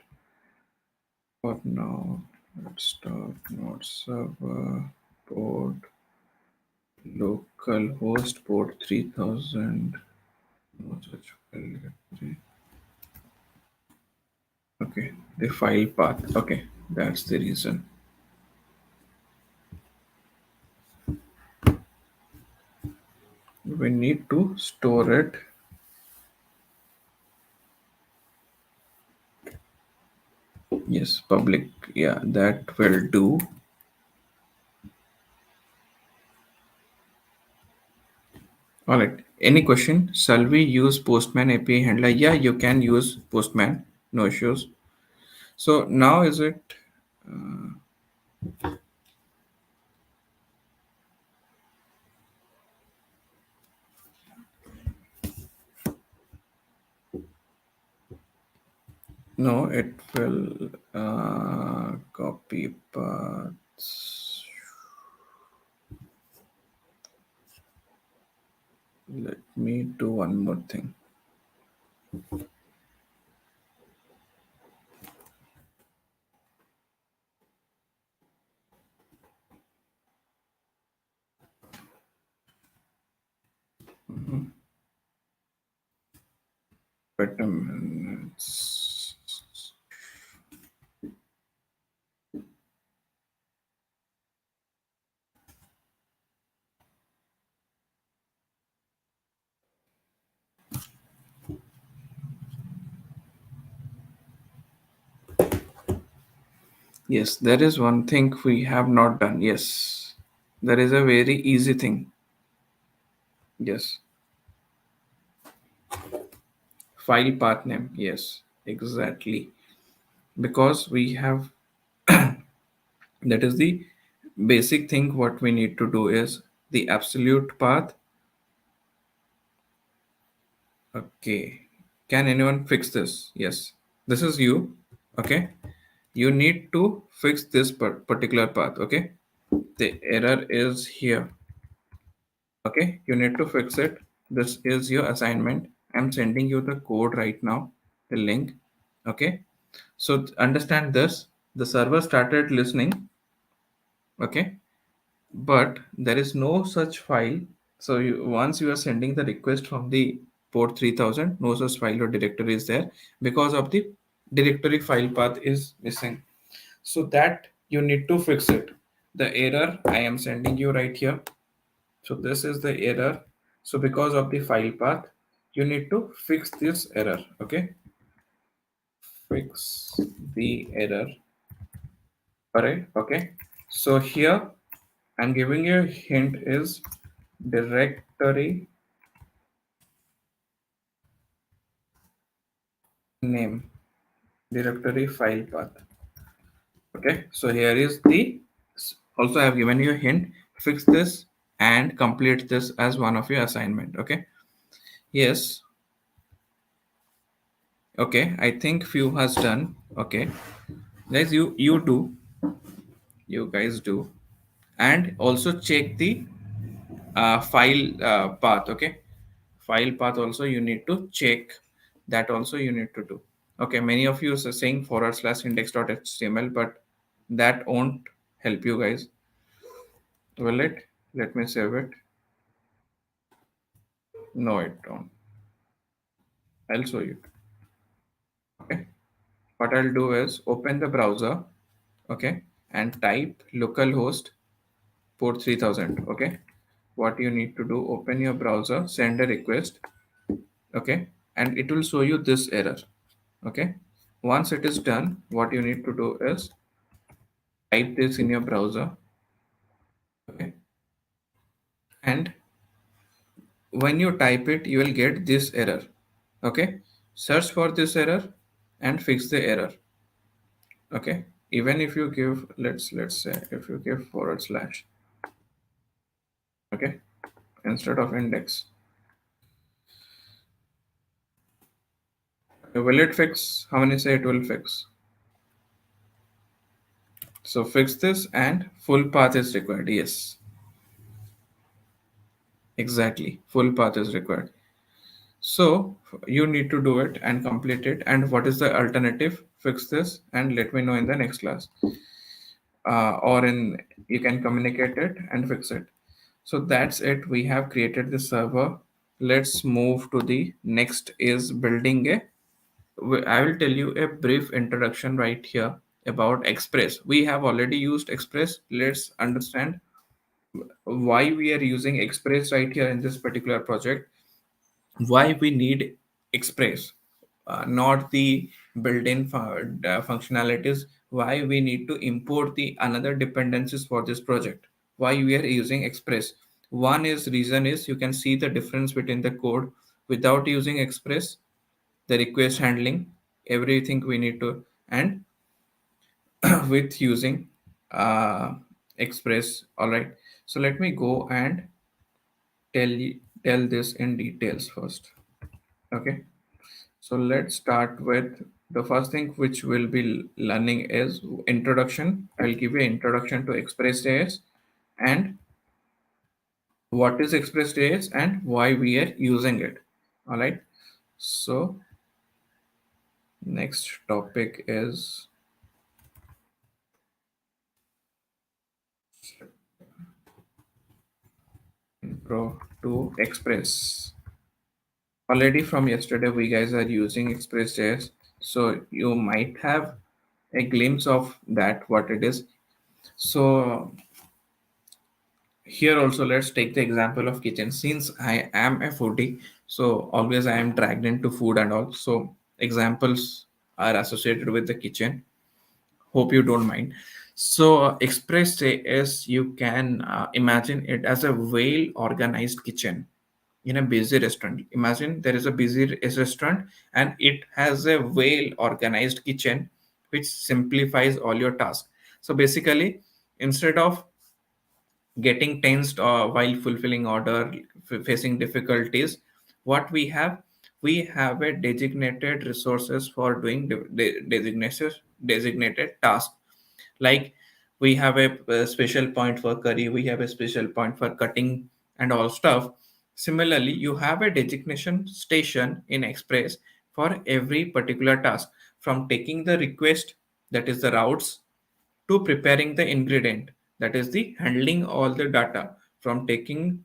For now, let's start node server port local host port 3000. No such file directory. Okay, the file path. Okay, that's the reason. We need to store it. Yes, public. Yeah, that will do. All right. Any question? Shall we use Postman API handler? Yeah, you can use Postman. No issues. So now is it? No, it will copy paths. Let me do one more thing. Wait a minute. Yes, there is one thing we have not done. Yes, there is a very easy thing. Yes, file path name. Yes, exactly. Because we have that is the basic thing. What we need to do is the absolute path. Okay, can anyone fix this? Yes, this is you. Okay, you need to fix this particular path. Okay, the error is here. Okay, you need to fix it. This is your assignment. I'm sending you the code right now, the link. Okay, so understand this. The server started listening. Okay, but there is no such file. So once you are sending the request from the port 3000, no such file or directory is there because of the directory file path is missing. So that you need to fix it. The error I am sending you right here. So this is the error. So because of the file path, you need to fix this error. Okay. Fix the error. Alright. Okay. So here I'm giving you a hint is directory name, directory file path. Okay, so here is the, also I have given you a hint, fix this and complete this as one of your assignment. Okay, yes, okay, I think few has done. Okay, guys, you do, you guys do, and also check the file path. Okay, file path also you need to check, that also you need to do. Okay, many of you are saying /index.html, but that won't help you guys. Will it? Let me save it. No, it don't. I'll show you. Okay. What I'll do is open the browser. Okay. And type localhost port 3000. Okay. What you need to do, open your browser, send a request. Okay. And it will show you this error. Okay. Once it is done, what you need to do is type this in your browser. Okay. And when you type it, you will get this error. Okay. Search for this error and fix the error. Okay, even if you give, let's say if you give /, okay, instead of index, will it fix? How many say it will fix? So fix this and full path is required. Yes, exactly, full path is required. So you need to do it and complete it. And what is the alternative? Fix this and let me know in the next class, or in, you can communicate it and fix it. So that's it, we have created the server. Let's move to the next is building a, I will tell you a brief introduction right here about Express. We have already used Express. Let's understand why we are using Express right here in this particular project, why we need Express, not the built-in functionalities, why we need to import the another dependencies for this project, why we are using Express. One is reason is you can see the difference between the code without using Express, the request handling, everything we need to, and with using uh, Express. All right, so let me go and tell this in details first. Okay. So let's start with the first thing which we'll be learning is introduction. I'll give you an introduction to Express.js and what is Express.js and why we are using it. All right. So next topic is intro to Express. Already from yesterday, we guys are using Express.js. So you might have a glimpse of that, what it is. So here also let's take the example of kitchen, since I am a foodie, so always I am dragged into food and all, so examples are associated with the kitchen, hope you don't mind. So Express.js, you can imagine it as a well organized kitchen in a busy restaurant. Imagine there is a busy restaurant and it has a well organized kitchen which simplifies all your tasks. So basically, instead of getting tensed while fulfilling order, facing difficulties, what we have a designated resources for doing designated task. Like we have a special point for curry, we have a special point for cutting and all stuff. Similarly, you have a designation station in Express for every particular task, from taking the request, that is the routes, to preparing the ingredient, that is the handling all the data, from taking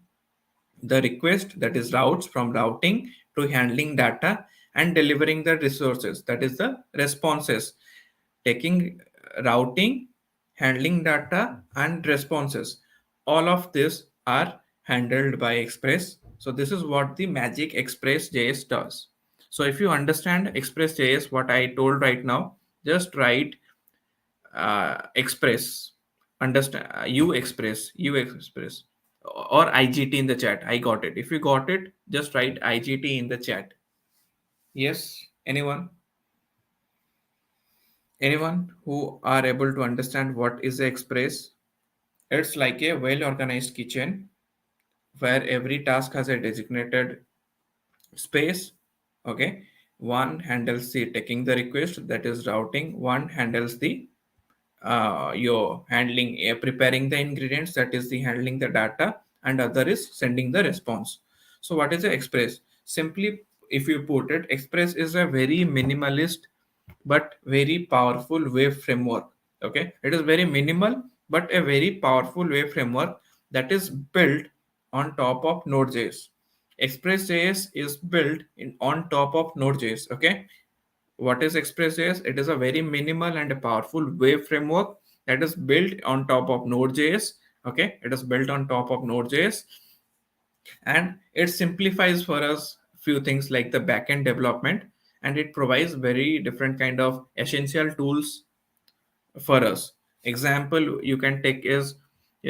the request, that is routes, from routing to handling data, and delivering the resources, that is the responses, taking routing, handling data, and responses. All of this are handled by Express. So this is what the magic Express JS does. So if you understand Express JS, what I told right now, just write Express, understand you Express, or IGT in the chat. I got it. If you got it, just write IGT in the chat. Yes, anyone who are able to understand what is Express? It's like a well organized kitchen where every task has a designated space. Okay, one handles the taking the request, that is routing. One handles the you're handling preparing the ingredients, that is the handling the data, and other is sending the response. So what is the Express? Simply, if you put it, Express is a very minimalist but very powerful wave framework. Okay, it is very minimal but a very powerful wave framework that is built on top of Node.js. Express.js is built on top of Node.js. Okay, what is Express.js? It is a very minimal and a powerful wave framework that is built on top of Node.js. Okay, it is built on top of Node.js, and it simplifies for us few things like the backend development, and it provides very different kind of essential tools for us. Example you can take is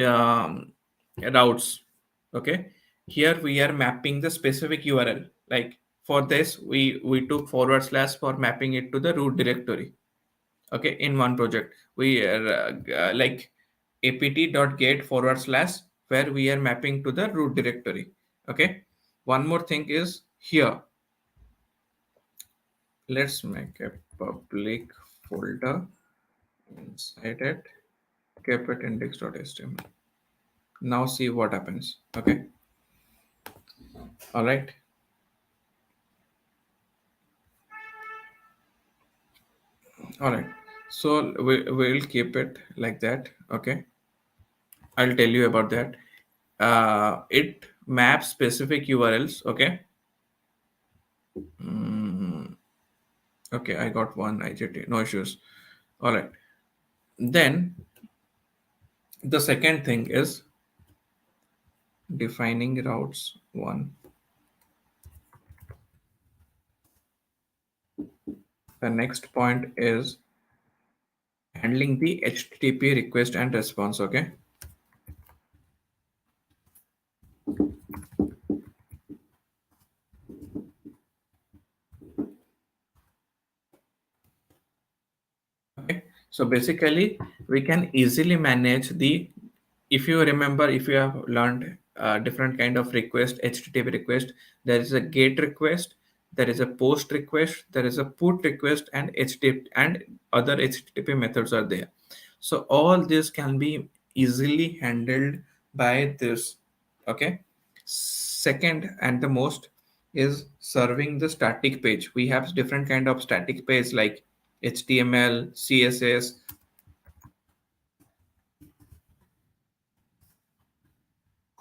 um, routes. Okay, here we are mapping the specific URL. Like for this, we took forward slash for mapping it to the root directory. Okay, in one project we are like apt.get forward slash, where we are mapping to the root directory. Okay, one more thing is here, let's make a public folder inside it, keep it index.html. Now see what happens. Okay, all right, all right, so we'll keep it like that. Okay, I'll tell you about that. It maps specific URLs. Okay. Mm, okay, I got one IGT, no issues. All right. Then the second thing is defining routes. One. The next point is handling the HTTP request and response. Okay. Okay. So basically, we can easily manage the, if you remember, if you have learned different kind of request, HTTP request, there is a GET request, there is a POST request, there is a PUT request, and HTTP and other HTTP methods are there. So all this can be easily handled by this. Okay. Second and the most is serving the static page. We have different kind of static page like HTML, CSS,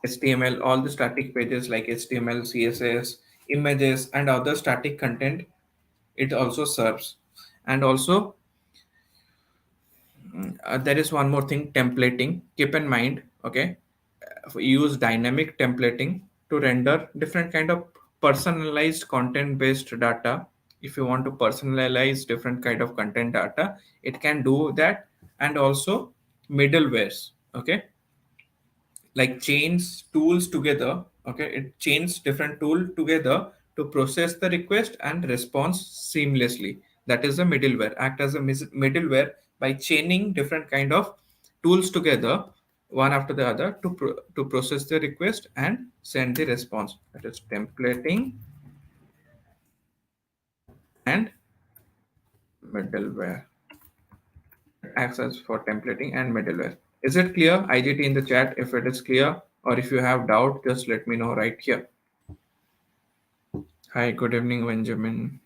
HTML, all the static pages like HTML, CSS, images, and other static content. It also serves. And also, there is one more thing, templating. Keep in mind, okay, use dynamic templating to render different kind of personalized content based data. If you want to personalize different kind of content data, it can do that. And also middlewares. Okay, like chains tools together. Okay, it chains different tool together to process the request and response seamlessly. That is a middleware, act as a middleware by chaining different kind of tools together one after the other to to process the request and send the response. That is templating and middleware. Access for templating and middleware. Is it clear? IGT in the chat if it is clear, or if you have doubt, just let me know right here. Hi, good evening, Benjamin.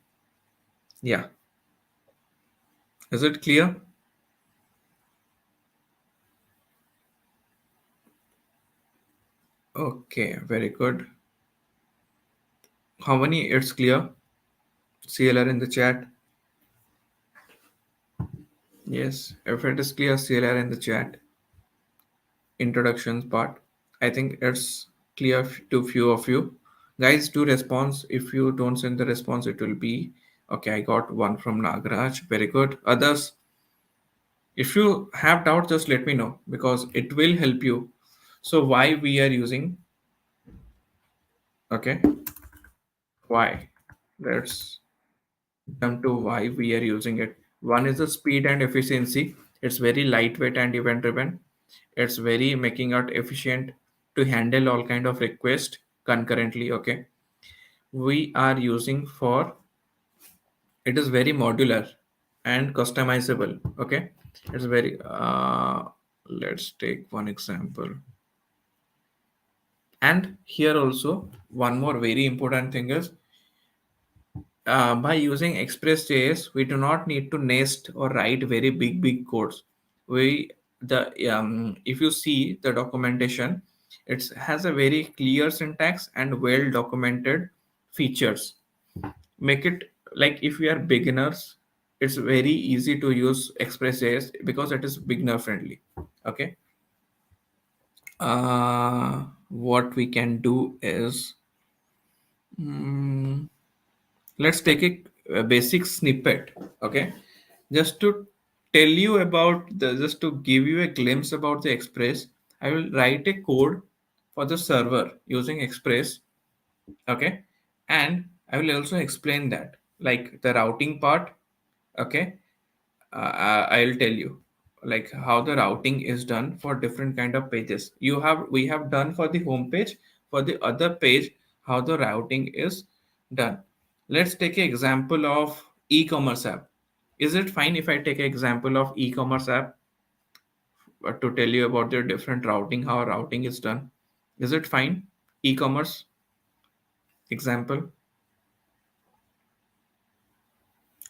Yeah, is it clear? Okay, very good. How many it's clear? CLR in the chat. Yes, if it is clear, CLR in the chat. Introductions part. I think it's clear to few of you. Guys, do response. If you don't send the response, it will be okay. I got one from Nagraj. Very good. Others, if you have doubt, just let me know because it will help you. So why we are using, okay, why? Let's come to why we are using it. One is the speed and efficiency. It's very lightweight and event driven. It's very making it efficient to handle all kind of requests concurrently. Okay, we are using for it is very modular and customizable. Okay, it's very let's take one example. And here also one more very important thing is by using express.js we do not need to nest or write very big codes. We the If you see the documentation, it has a very clear syntax and well documented features. Make it like if we are beginners, it's very easy to use express.js because it is beginner friendly. Okay, what we can do is, mm, let's take a basic snippet. Okay, just to tell you about the just to give you a glimpse about the express, I will write a code for the server using express. Okay, and I will also explain that like the routing part. Okay, I'll tell you like how the routing is done for different kind of pages. We have done for the home page. For the other page, how the routing is done. Let's take an example of e-commerce app. Is it fine if I take an example of e-commerce app to tell you about the different routing, how routing is done? Is it fine? E-commerce example.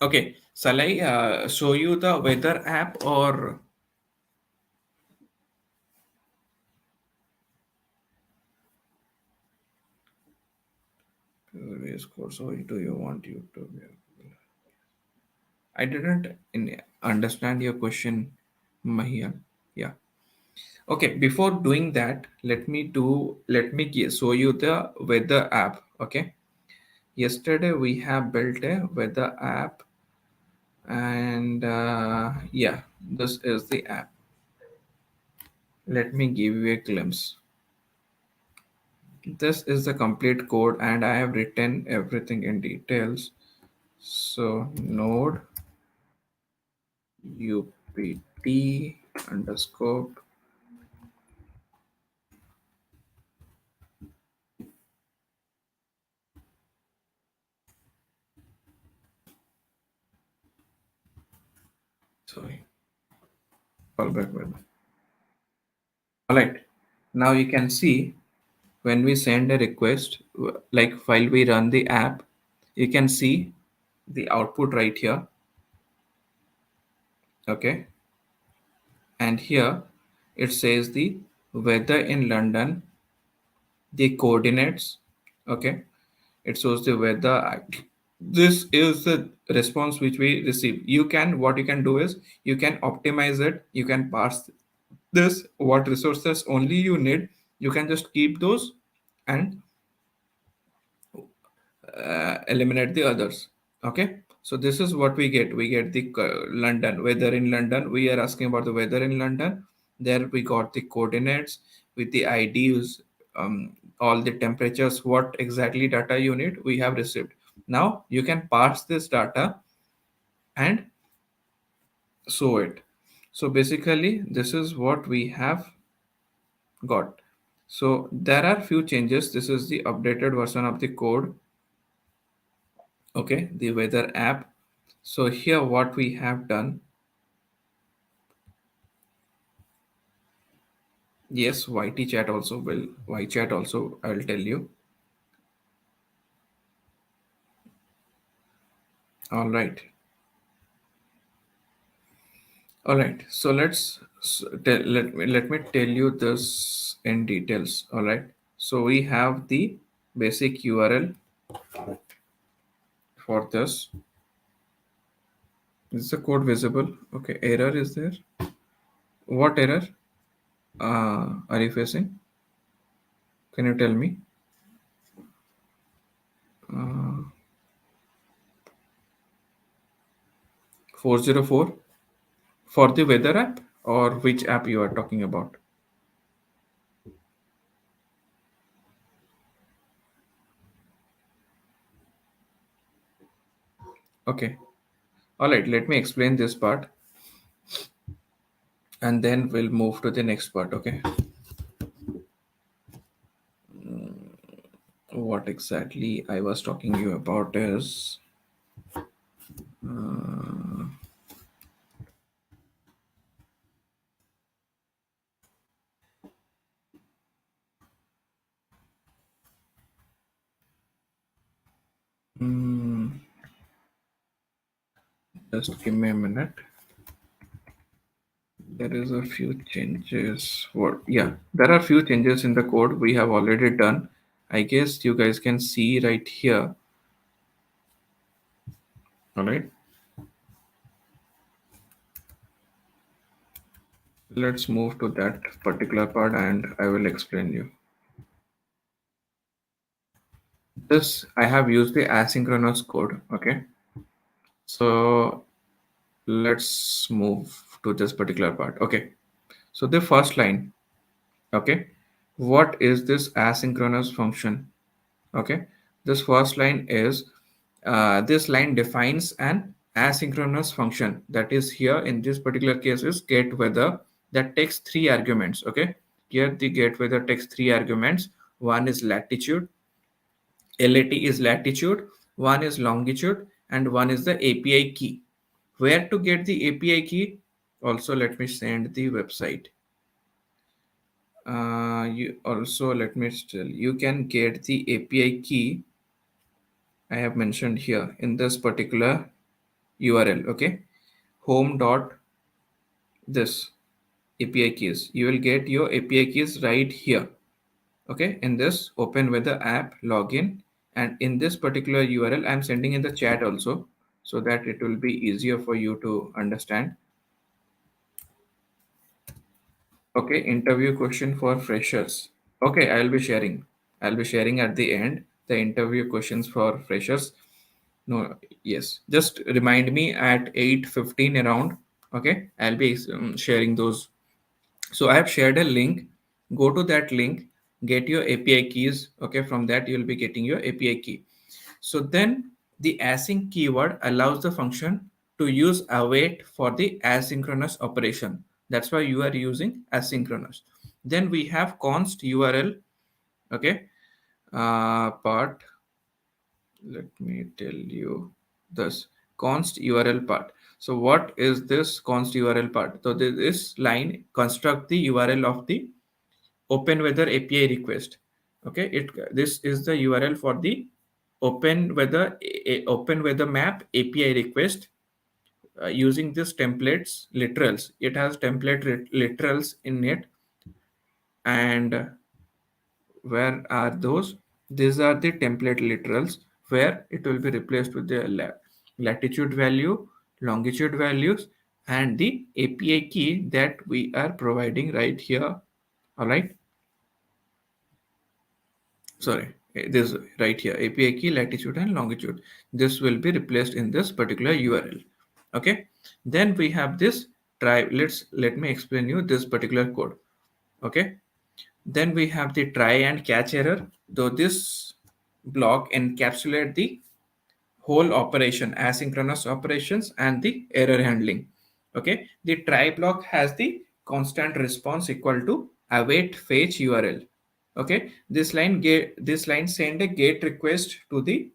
Okay, shall I show you the weather app or race course, or do you want you to? I didn't understand your question, Mahia. Yeah. Okay. Before doing that, show you the weather app. Okay. Yesterday we have built a weather app, and yeah, this is the app. Let me give you a glimpse. This is the complete code, and I have written everything in details. So node upt underscore. Sorry, call back with. All right. Now you can see when we send a request, like while we run the app, you can see the output right here. Okay. And here it says the weather in London, the coordinates. Okay. It shows the weather. This is the response which we receive. What you can do is you can optimize it. You can parse this, what resources only you need. You can just keep those and eliminate the others. Okay, so this is what we get the London weather in London. We are asking about the weather in London. There we got the coordinates with the IDs, all the temperatures, what exactly data you need we have received. Now you can parse this data and show it. So basically this is what we have got. So there are few changes. This is the updated version of the code. Okay, the weather app. So here what we have done, yes, YT chat also will, Y chat also I will tell you. All right, all right. So let me tell you this in details. All right. So we have the basic URL for this. Is the code visible? Okay, error is there. What error are you facing? Can you tell me? Uh, 404 for the weather app, or which app you are talking about? Okay. All right. Let me explain this part, and then we'll move to the next part. Okay. What exactly I was talking you about is uh, mm, just give me a minute. There is a few changes. What? Yeah, there are few changes in the code we have already done. I guess you guys can see right here. All right. Let's move to that particular part, and I will explain you. This I have used the asynchronous code. Okay. So let's move to this particular part. Okay. So the first line. Okay. What is this asynchronous function? Okay, this first line is this line defines an asynchronous function, that is here in this particular case is get weather, that takes three arguments. Okay, here the get weather takes three arguments. One is latitude, lat is latitude, one is longitude, and one is the API key. Where to get the API key? Also, let me send the website. You also, let me tell, you can get the API key I have mentioned here in this particular URL. Okay, home dot this API keys. You will get your API keys right here. Okay, in this open with the app login, and in this particular URL, I'm sending in the chat also so that it will be easier for you to understand. Okay, interview question for freshers. Okay, I'll be sharing. I'll be sharing at the end the interview questions for freshers. No, yes. Just remind me at 8:15 around. Okay, I'll be sharing those. So I have shared a link. Go to that link, get your API keys. Okay, from that you'll be getting your API key. So then the async keyword allows the function to use await for the asynchronous operation. That's why you are using asynchronous. Then we have const URL. Okay, part, let me tell you this const URL part. So what is this const URL part? So this line construct the URL of the open weather API request. Okay, it this is the URL for the open weather map API request using this templates literals. It has template literals in it, and where are those? These are the template literals where it will be replaced with the latitude value, longitude values, and the API key that we are providing right here. All right. Sorry, this right here, API key, latitude, and longitude. This will be replaced in this particular URL. Okay. Then we have this try. Let me explain you this particular code. Okay. Then we have the try and catch error. Though this block encapsulate the whole operation, asynchronous operations, and the error handling. Okay, the try block has the constant response equal to await fetch URL. Okay, this line send a GET request to the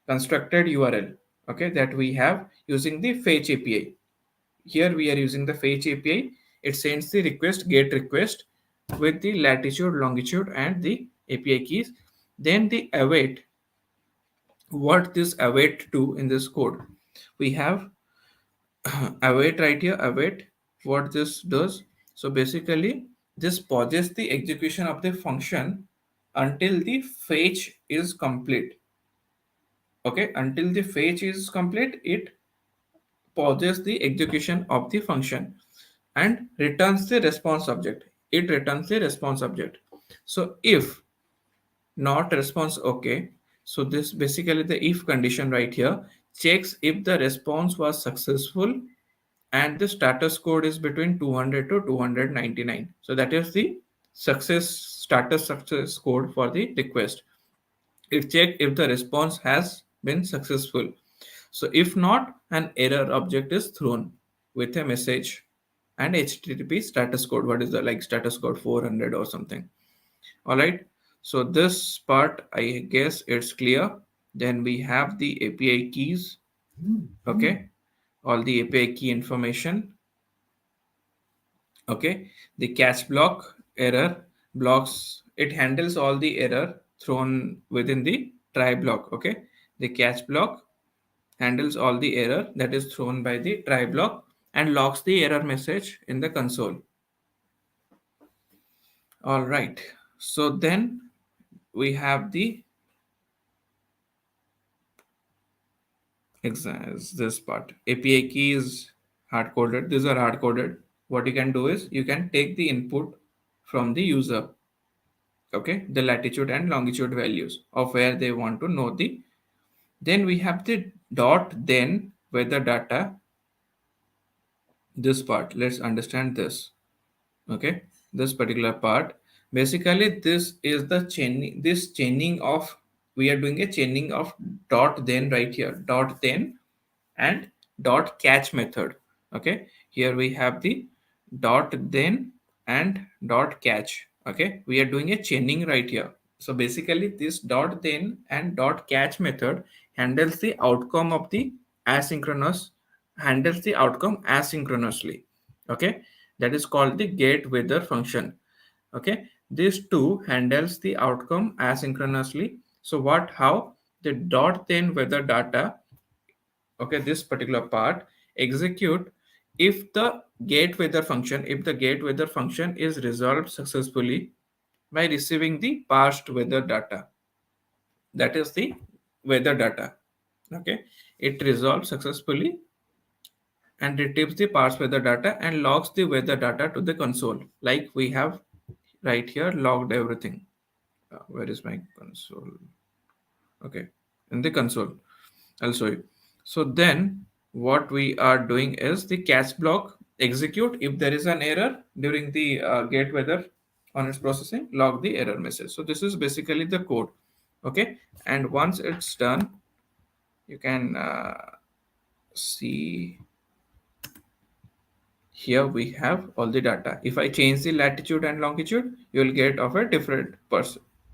constructed URL. Okay, that we have using the fetch API. Here we are using the fetch API. It sends the request GET request with the latitude, longitude, and the API keys. Then the await, what this await do in this code? We have await right here, await. What this does? So basically, this pauses the execution of the function until the fetch is complete. Okay, until the fetch is complete, it pauses the execution of the function and returns the response object. It returns the response object. So if not response okay, so this basically the if condition right here checks if the response was successful and the status code is between 200 to 299. So that is the success code for the request. It check if the response has been successful. So if not, an error object is thrown with a message and HTTP status code. What is the like status code 400 or something? All right. So this part, I guess it's clear. Then we have the API keys. Okay. All the API key information. Okay. The catch block error blocks. It handles all the error thrown within the try block. Okay. The catch block handles all the error that is thrown by the try block and logs the error message in the console. All right. So then we have the this part. API key is hard coded. These are hard coded. What you can do is you can take the input from the user. Okay, the latitude and longitude values of where they want to know the. Then we have the dot then weather data. This part. Let's understand this. Okay, this particular part. Basically, this is the chaining. This chaining of we are doing a chaining of dot then right here. Dot then and dot catch method. Okay, here we have the dot then and dot catch. Okay, we are doing a chaining right here. So basically this dot then and dot catch method handles the outcome of the asynchronous handles the outcome asynchronously. Okay, that is called the get weather function. Okay, this two handles the outcome asynchronously. So what how the dot then weather data, okay, this particular part execute if the get weather function, if the get weather function is resolved successfully by receiving the parsed weather data, that is the weather data. Okay, it resolves successfully and retrieves the parsed weather data and logs the weather data to the console like we have right here logged everything. Where is my console? Okay, in the console I'll show you. So then what we are doing is the catch block execute if there is an error during the get weather on its processing, log the error message. So this is basically the code. Okay, and once it's done, you can see here we have all the data. If I change the latitude and longitude, you will get of a different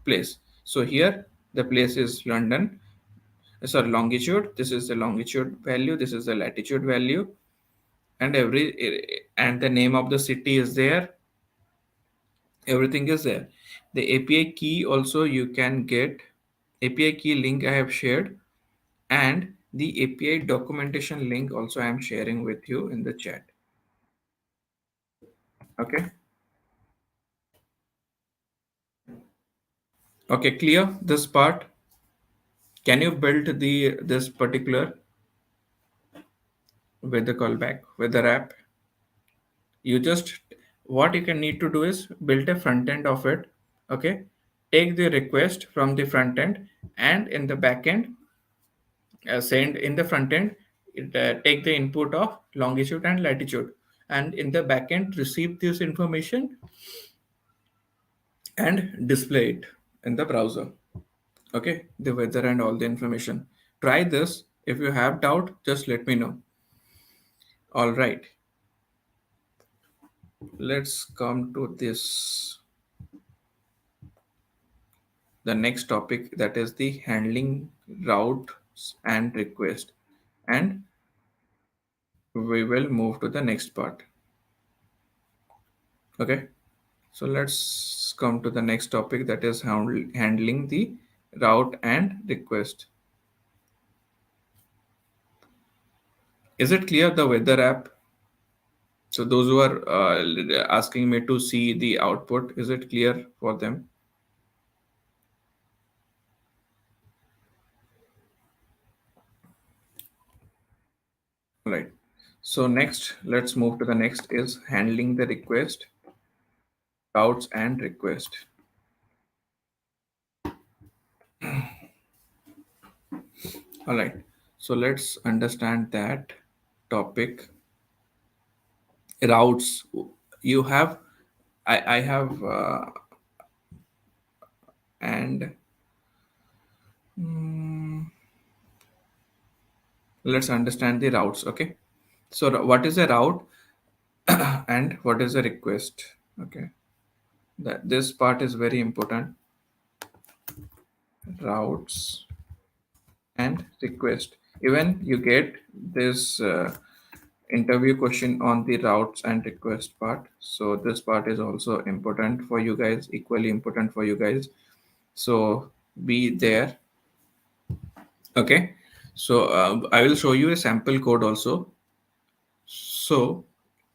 place. So here the place is London. Sorry, longitude. This is the longitude value. This is the latitude value, and and the name of the city is there. Everything is there. The API key also you can get. API key link I have shared, and the API documentation link also I am sharing with you in the chat. Okay. Okay, clear this part. Can you build the this particular weather callback weather app? You just what you can need to do is build a front end of it. Okay, take the request from the front end and in the back end send in the front end take the input of longitude and latitude, and in the back end receive this information and display it in the browser. Okay, the weather and all the information. Try this. If you have doubt, just let me know. All right, let's come to this the next topic, that is the handling routes and request, and we will move to the next part. Okay, so let's come to the next topic, that is handling the route and request. Is it clear the weather app? So those who are asking me to see the output, is it clear for them? All right. So next, let's move to the next is handling the request, routes and request. All right. So let's understand that topic. Routes. You have, I have, and mm, let's understand the routes. Okay. So what is a route and what is a request? Okay. That this part is very important. Routes and request. Even you get this interview question on the routes and request part. So this part is also important for you guys, equally important for you guys. So be there. Okay. So I will show you a sample code also. So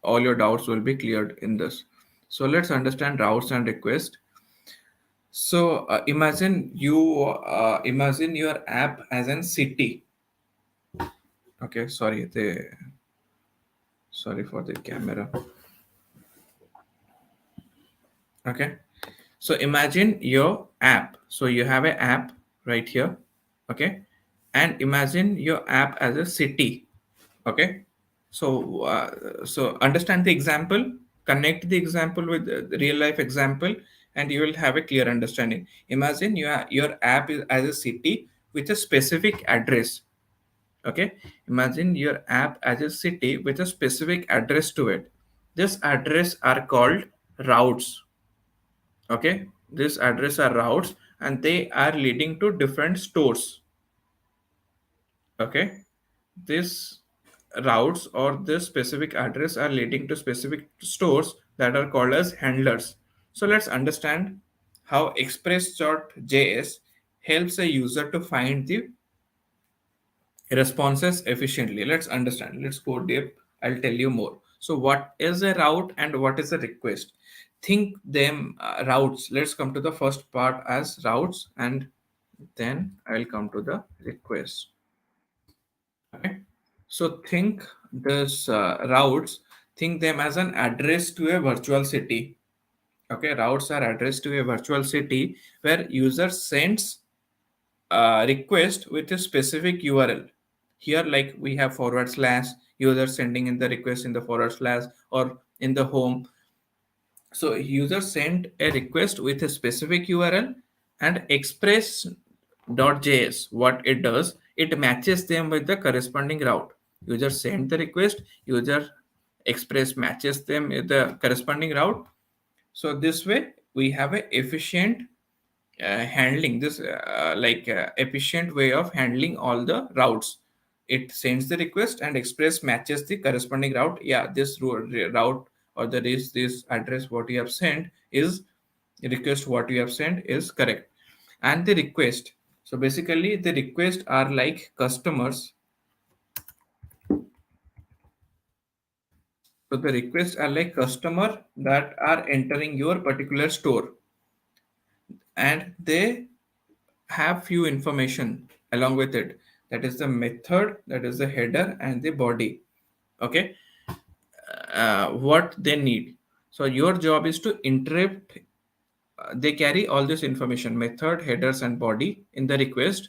all your doubts will be cleared in this. So let's understand routes and request. So imagine your app as an city. Okay, sorry for the camera. Okay, so imagine your app. So you have an app right here. Okay, and imagine your app as a city. Okay, so understand the example, connect the example with the real life example, and you will have a clear understanding. Imagine your app is as a city with a specific address. Okay, imagine your app as a city with a specific address to it. This address are called routes. Okay, this address are routes and they are leading to different stores. Okay, this routes or this specific address are leading to specific stores that are called as handlers. So let's understand how express.js helps a user to find the responses efficiently. Let's understand. Let's go deep. I'll tell you more. So, what is a route and what is a request? Think them routes. Let's come to the first part as routes, and then I'll come to the request. Okay. So, think this routes. Think them as an address to a virtual city. Okay, routes are addressed to a virtual city where user sends request with a specific URL. Here, like we have forward slash, user sending in the request in the forward slash or in the home. So user sent a request with a specific URL and express.js. What it does, it matches them with the corresponding route. User sent the request, user express matches them with the corresponding route. So this way we have a efficient handling this efficient way of handling all the routes. It sends the request and express matches the corresponding route. Yeah, this route or this address what you have sent is request what you have sent is correct. And the request, so basically the request are like customers. So the requests are like customer that are entering your particular store, and they have few information along with it. That is the method, that is the header and the body. Okay, what they need. So your job is to interrupt. They carry all this information, method, headers and body in the request,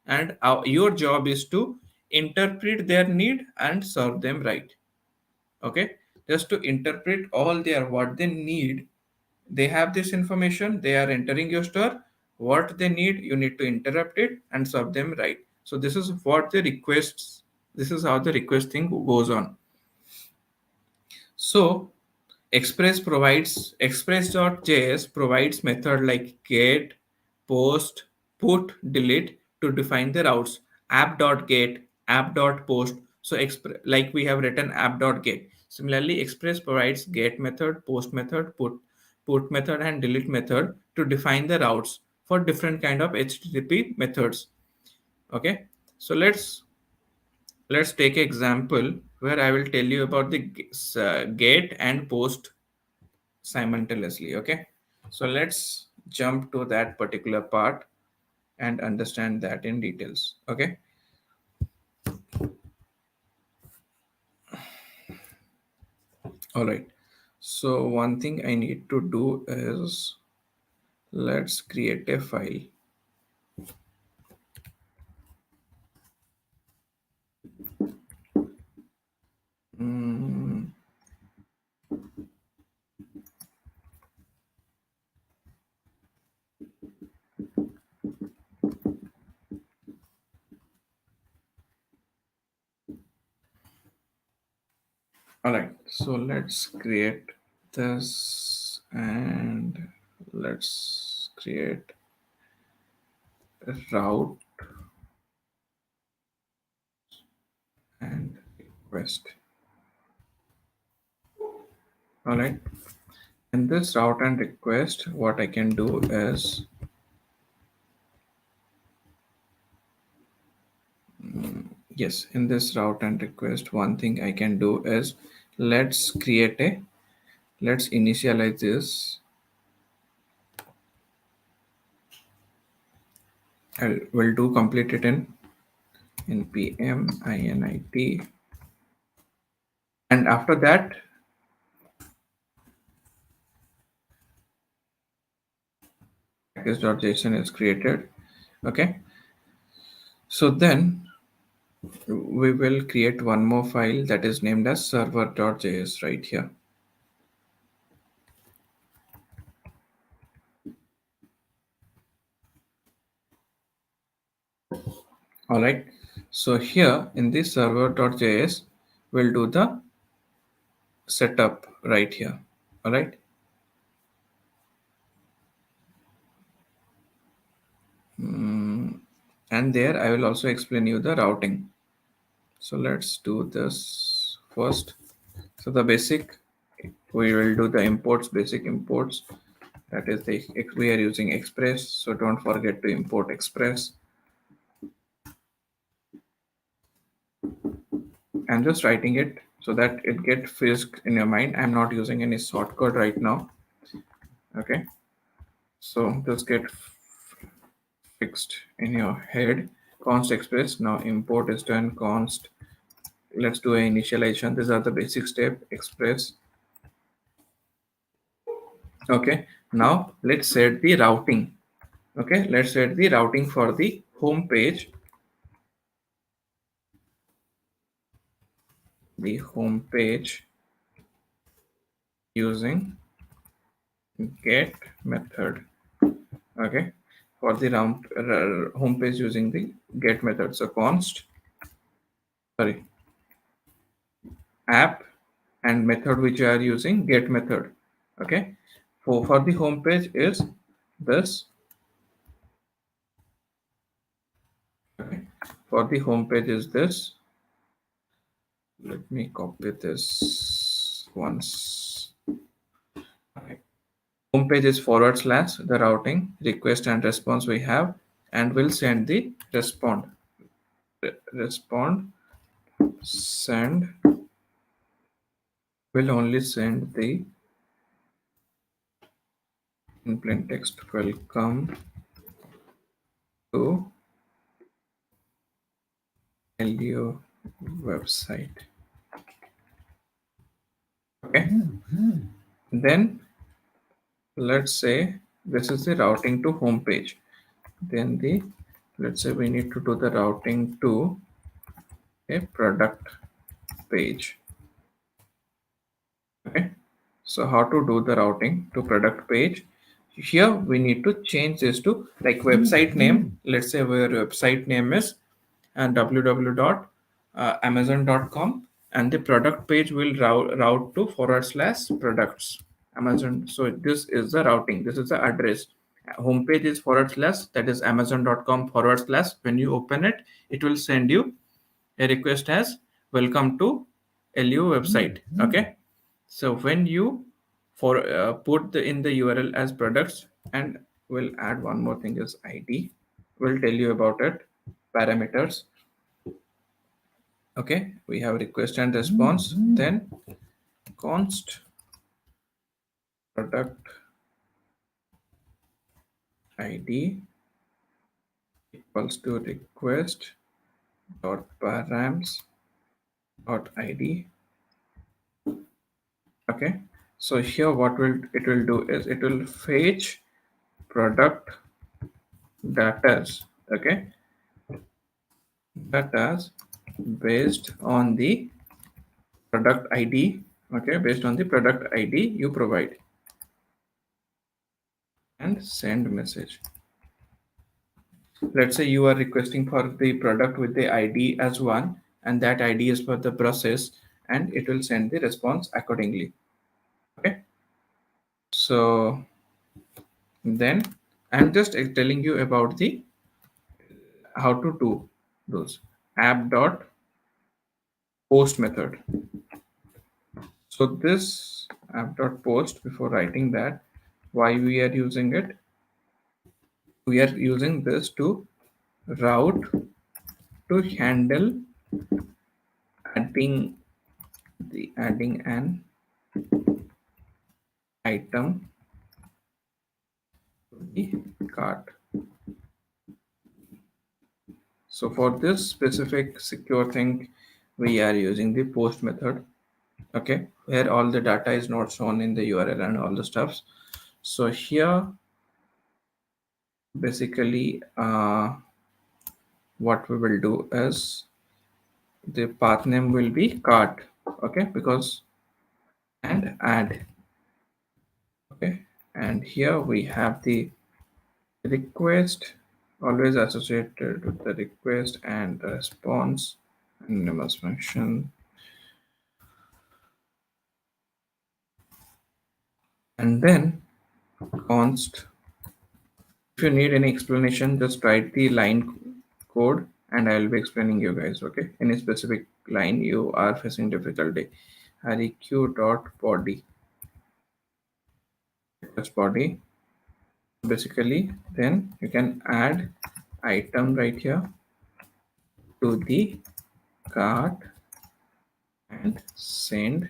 and your job is to interpret their need and serve them right. Okay, just to interpret all their what they need. They have this information, they are entering your store, what they need, you need to interrupt it and serve them right. So this is what the requests, this is how the request thing goes on. So express.js provides method like get, post, put, delete to define the routes. App.get, app.post. So like we have written app.get. Similarly, Express provides get method, post method, put method, and delete method to define the routes for different kind of HTTP methods. Okay, so let's take an example where I will tell you about the get and post simultaneously. Okay, so let's jump to that particular part and understand that in details. Okay, All right. So one thing I need to do is let's create a file. Mm, all right. So let's create this and let's create a route and request. All right. In this route and request, what I can do is, yes, in this route and request, one thing I can do is let's initialize this. We'll do complete it in npm init, and after that package.json is created. Okay, so then we will create one more file that is named as server.js right here. All right, so here in this server.js we'll do the setup right here. All right, and there I will also explain you the routing. So let's do this first. So the basic, we will do the imports, basic imports. That is the, we are using Express, so don't forget to import Express. I'm just writing it so that it get fixed in your mind. I'm not using any shortcut right now. Okay, so just get fixed in your head. Const Express. Now import is done. Const. Let's do an initialization. These are the basic step. Express. Okay. Now let's set the routing. Okay. Let's set the routing for the home page. The home page using get method. Okay, for the round home page using the get method. So const, sorry, app and method which you are using get method. Okay, for the home page is this. Okay, for the home page is this. Let me copy this once. Okay. Home page is forward slash the routing request and response we have, and we'll send the respond send will only send the in plain text welcome to LU website. Okay, then let's say this is the routing to home page. Then the, let's say we need to do the routing to a product page. Okay, so how to do the routing to product page? Here we need to change this to like website name. Let's say where website name is and www.amazon.com, and the product page will route to forward slash products Amazon. So this is the routing, this is the address. Homepage is forward slash, that is amazon.com forward slash. When you open it, it will send you a request as welcome to LU website. Okay, so when you for put the in the URL as products, and we'll add one more thing is ID. We'll tell you about it. Parameters. Okay, we have request and response. Then const product ID equals to request dot params dot ID. Okay, so here what will it will do is it will fetch product datas. Okay, datas based on the product ID. Okay, based on the product ID you provide, and send message. Let's say you are requesting for the product with the ID as one, and that ID is for the process, and it will send the response accordingly. Okay, so then I'm just telling you about the how to do those app dot post method. So this app dot post, before writing that, why we are using it? We are using this to route, to handle adding adding an item to the cart. So for this specific secure thing, we are using the post method. Okay, where all the data is not shown in the URL and all the stuffs. So here basically what we will do is the path name will be cart. Okay, because and add. Okay, and here we have the request, always associated with the request and response, anonymous function, and then const. If you need any explanation, just write the line code and I will be explaining you guys. Okay, any specific line you are facing difficulty. Hariq dot body, just body. Basically, then you can add item right here to the cart and send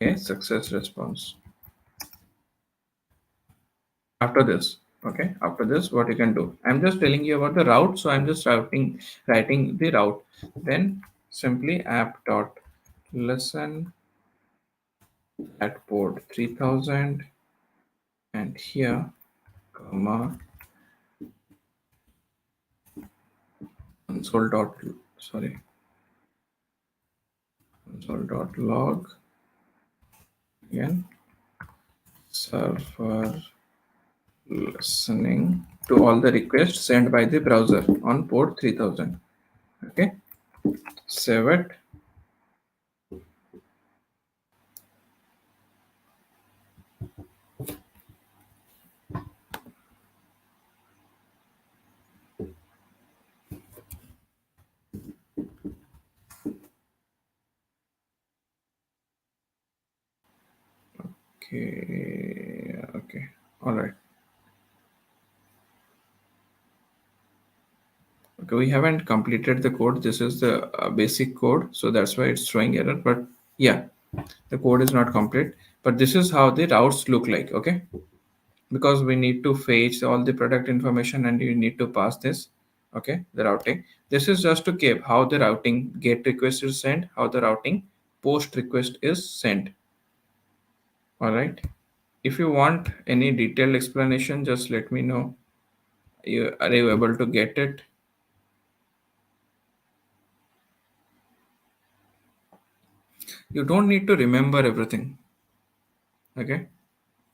a success response. After this, okay, after this, what you can do? I'm just telling you about the route, so I'm just writing the route. Then simply app dot listen at port 3000, and here comma console dot sorry console dot log again server listening to all the requests sent by the browser on port 3000. Okay, save it. Okay, okay, all right. Okay, we haven't completed the code. This is the basic code, so that's why it's showing error. But yeah, the code is not complete. But this is how the routes look like. Okay, because we need to fetch all the product information and you need to pass this. Okay, the routing. This is just to keep how the routing get request is sent, how the routing post request is sent. All right. If you want any detailed explanation, just let me know. Are you able to get it? You don't need to remember everything. Okay.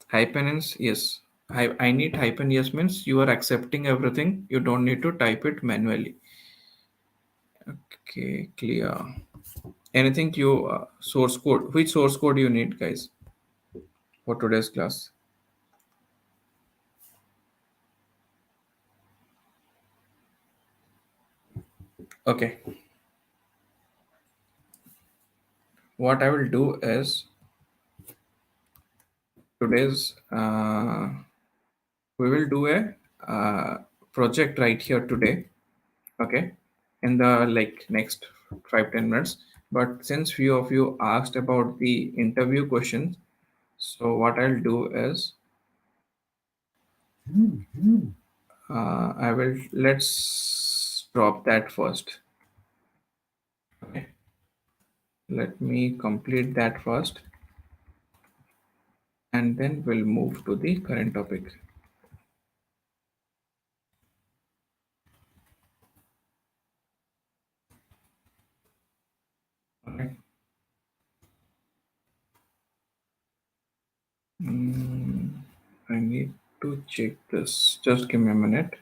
Hyphen is yes. I need hyphen yes means you are accepting everything. You don't need to type it manually. Okay, clear. Anything you source code? Which source code you need, guys, for today's class? Okay. What I will do is today's we will do a project right here today. Okay, in the like next 5-10 minutes. But since few of you asked about the interview questions, so what I'll do is I will let's drop that first. Okay, let me complete that first. and then we'll move to the current topic. Alright. Mm, I need to check this. Just give me a minute.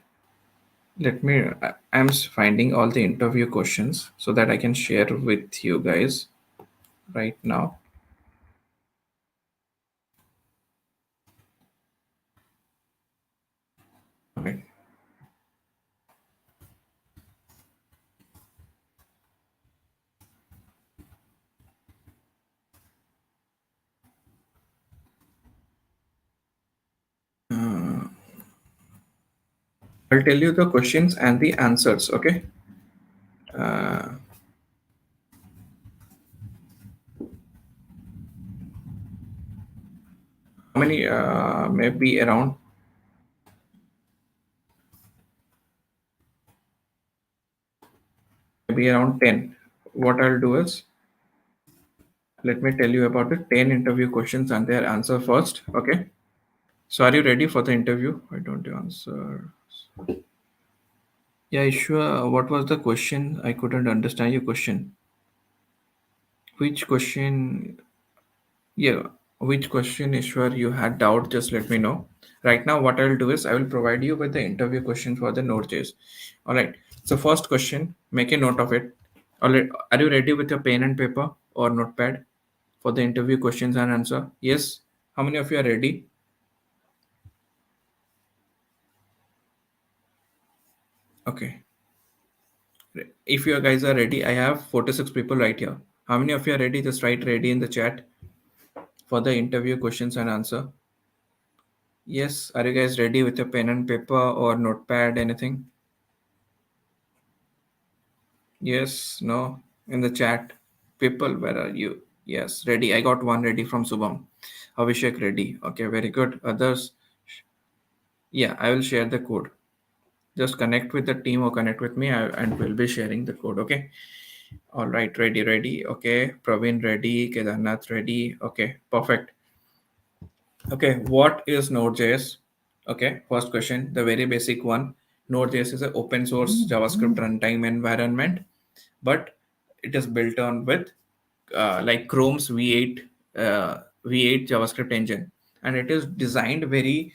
I'm finding all the interview questions so that I can share with you guys right now. Okay. Uh, I'll tell you the questions and the answers. Okay. Uh, how many? Maybe around 10. What I'll do is, let me tell you about the 10 interview questions and their answer first. Okay. So are you ready for the interview? Why don't you answer? Yeah, sure. What was the question? I couldn't understand your question. Which question? Yeah, which question, Ishwar, you had doubt, just let me know. Right now, what I will do is I will provide you with the interview question for the Node.js. All right. So first question, make a note of it. All right. Are you ready with your pen and paper or notepad for the interview questions and answer? Yes. How many of you are ready? Okay. If you guys are ready, I have 46 people right here. How many of you are ready? Just write ready in the chat for the interview questions and answer. Yes. Are you guys ready with your pen and paper or notepad, anything? Yes, no, in the chat. People, where are you? Yes, ready. I got one ready from Subham. Abhishek ready. Okay, very good. Others, yeah, I will share the code. Just connect with the team or connect with me and we'll be sharing the code. Okay. All right, ready, ready. Okay, Praveen ready. Kedarnath ready. Okay, perfect. Okay, what is Node.js? Okay, first question, the very basic one. Node.js is an open source JavaScript runtime environment, but it is built on with like Chrome's V8 V8 JavaScript engine, and it is designed very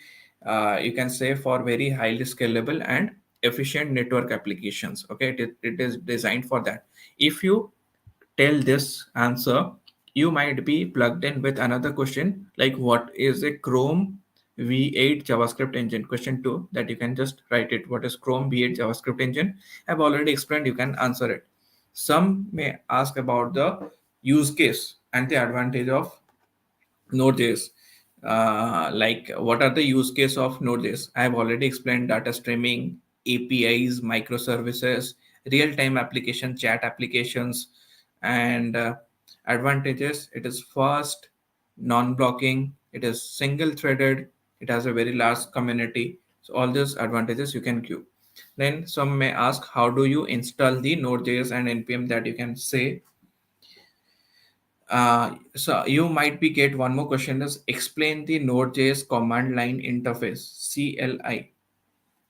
you can say for very highly scalable and efficient network applications. Okay, it is designed for that. If you tell this answer, you might be plugged in with another question like what is a Chrome V8 JavaScript engine? Question 2 that you can just write it. What is Chrome V8 JavaScript engine? I've already explained, you can answer it. Some may ask about the use case and the advantage of Node.js. Like what are the use case of Node.js? I have already explained data streaming, APIs, microservices, real-time application, chat applications, and advantages. It is fast, non-blocking. It is single-threaded. It has a very large community. So all these advantages you can give. Then some may ask, how do you install the Node.js and npm, that you can say. So you might be get one more question is explain the Node.js command line interface CLI.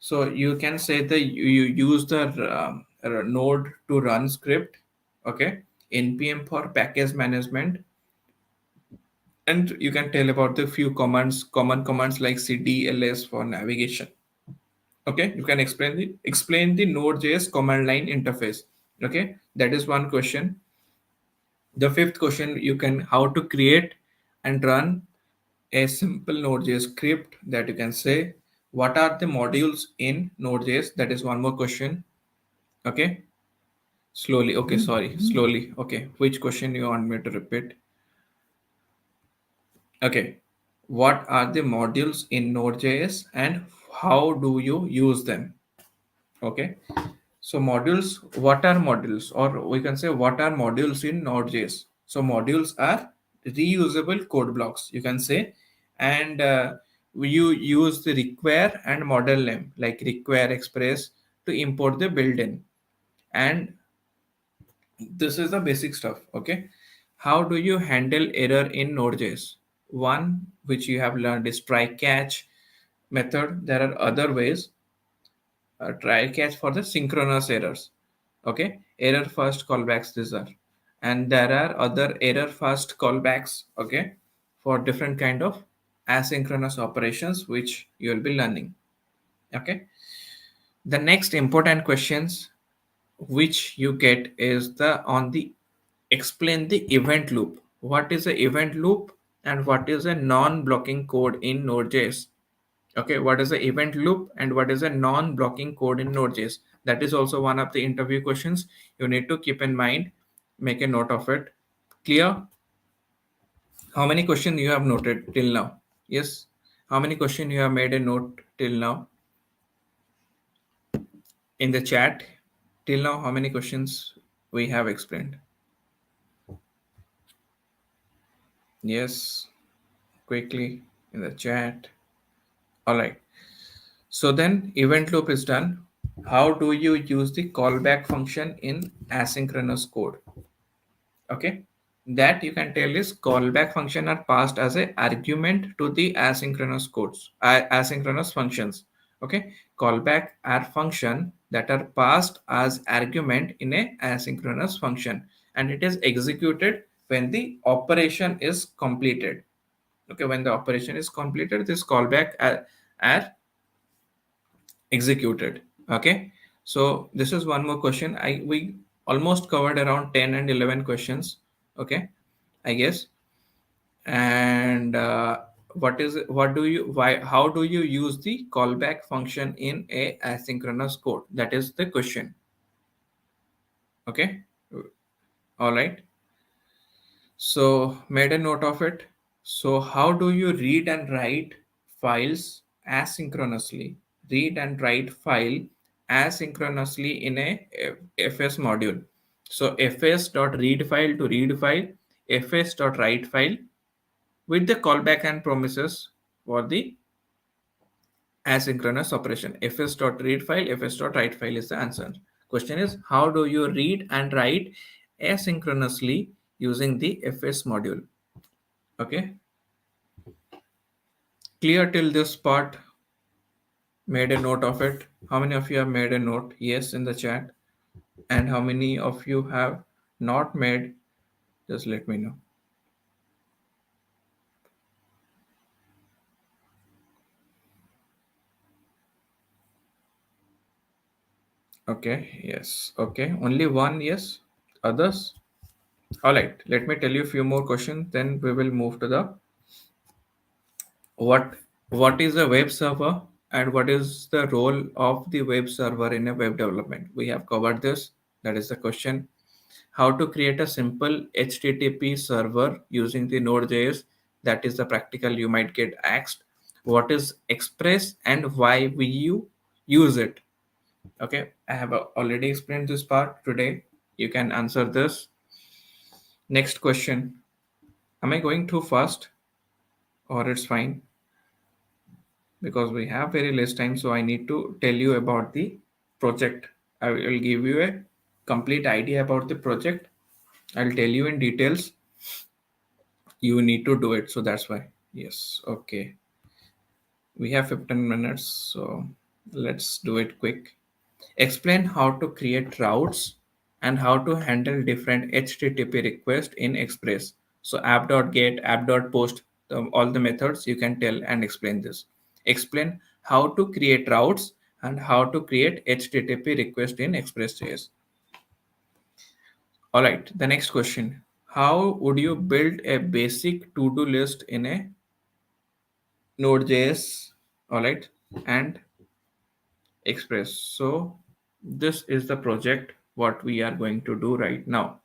So you can say the you use the node to run script, okay, npm for package management, and you can tell about the few commands, common commands like cd ls for navigation. Okay, you can explain the Node.js command line interface. Okay, that is one question. The fifth question, you can how to create and run a simple Node.js script, that you can say. What are the modules in Node.js? That is one more question. Okay, slowly. Okay, sorry, slowly. Okay, which question you want me to repeat? Okay, what are the modules in Node.js and how do you use them? Okay, so modules, what are modules? Or we can say what are modules in Node.js? So modules are reusable code blocks, you can say, and you use the require and model name like require express to import the built-in. And this is the basic stuff. Okay, how do you handle error in Node.js? One, which you have learned is try catch method. There are other ways. Try catch for the synchronous errors. Okay, error first callbacks these are, and there are other error first callbacks. Okay, for different kind of asynchronous operations which you will be learning. Okay, the next important questions which you get is the on the explain the event loop. What is a event loop and what is a non-blocking code in Node.js? Okay, what is the event loop and what is a non-blocking code in Node.js? That is also one of the interview questions you need to keep in mind. Make a note of it. Clear? How many questions you have noted till now? Yes. How many questions you have made a note till now in the chat? Till now, how many questions we have explained? Yes, quickly in the chat. All right. So then event loop is done. How do you use the callback function in asynchronous code? Okay, that you can tell is callback function are passed as a argument to the asynchronous codes, asynchronous functions. Okay, callback are function that are passed as argument in a asynchronous function, and it is executed when the operation is completed. Okay, when the operation is completed, this callback are executed. Okay, so this is one more question. We almost covered around 10 and 11 questions. Okay, I guess. And what do you why how do you use the callback function in a asynchronous code? That is the question. Okay, all right. So made a note of it. So how do you read and write files asynchronously? Read and write file asynchronously in a fs module. So fs.read file to read file, fs.write file with the callback and promises for the asynchronous operation. fs.read file, fs.write file is the answer. Question is how do you read and write asynchronously using the fs module? Okay, clear till this part? Made a note of it? How many of you have made a note? Yes, in the chat. And how many of you have not made? Just let me know. Okay, yes. Okay, only one yes. Others? All right, let me tell you a few more questions, then we will move to the what what is a web server and what is the role of the web server in a web development. We have covered this. That is the question. How to create a simple http server using the node.js. That is the practical you might get asked. What is express and why we you use it? Okay, I have already explained this part today. You can answer this. Next question. Am I going too fast or it's fine? Because we have very less time, so I need to tell you about the project. I will give you a complete idea about the project. I'll tell you in details. You need to do it, so that's why. Yes, okay. We have 15 minutes, so let's do it quick. Explain how to create routes and how to handle different HTTP requests in Express. So app.get, app.post, all the methods you can tell and explain this. Explain how to create routes and how to create HTTP request in Express.js. All right, the next question. How would you build a basic to-do list in a Node.js? All right, and Express. So this is the project what we are going to do right now.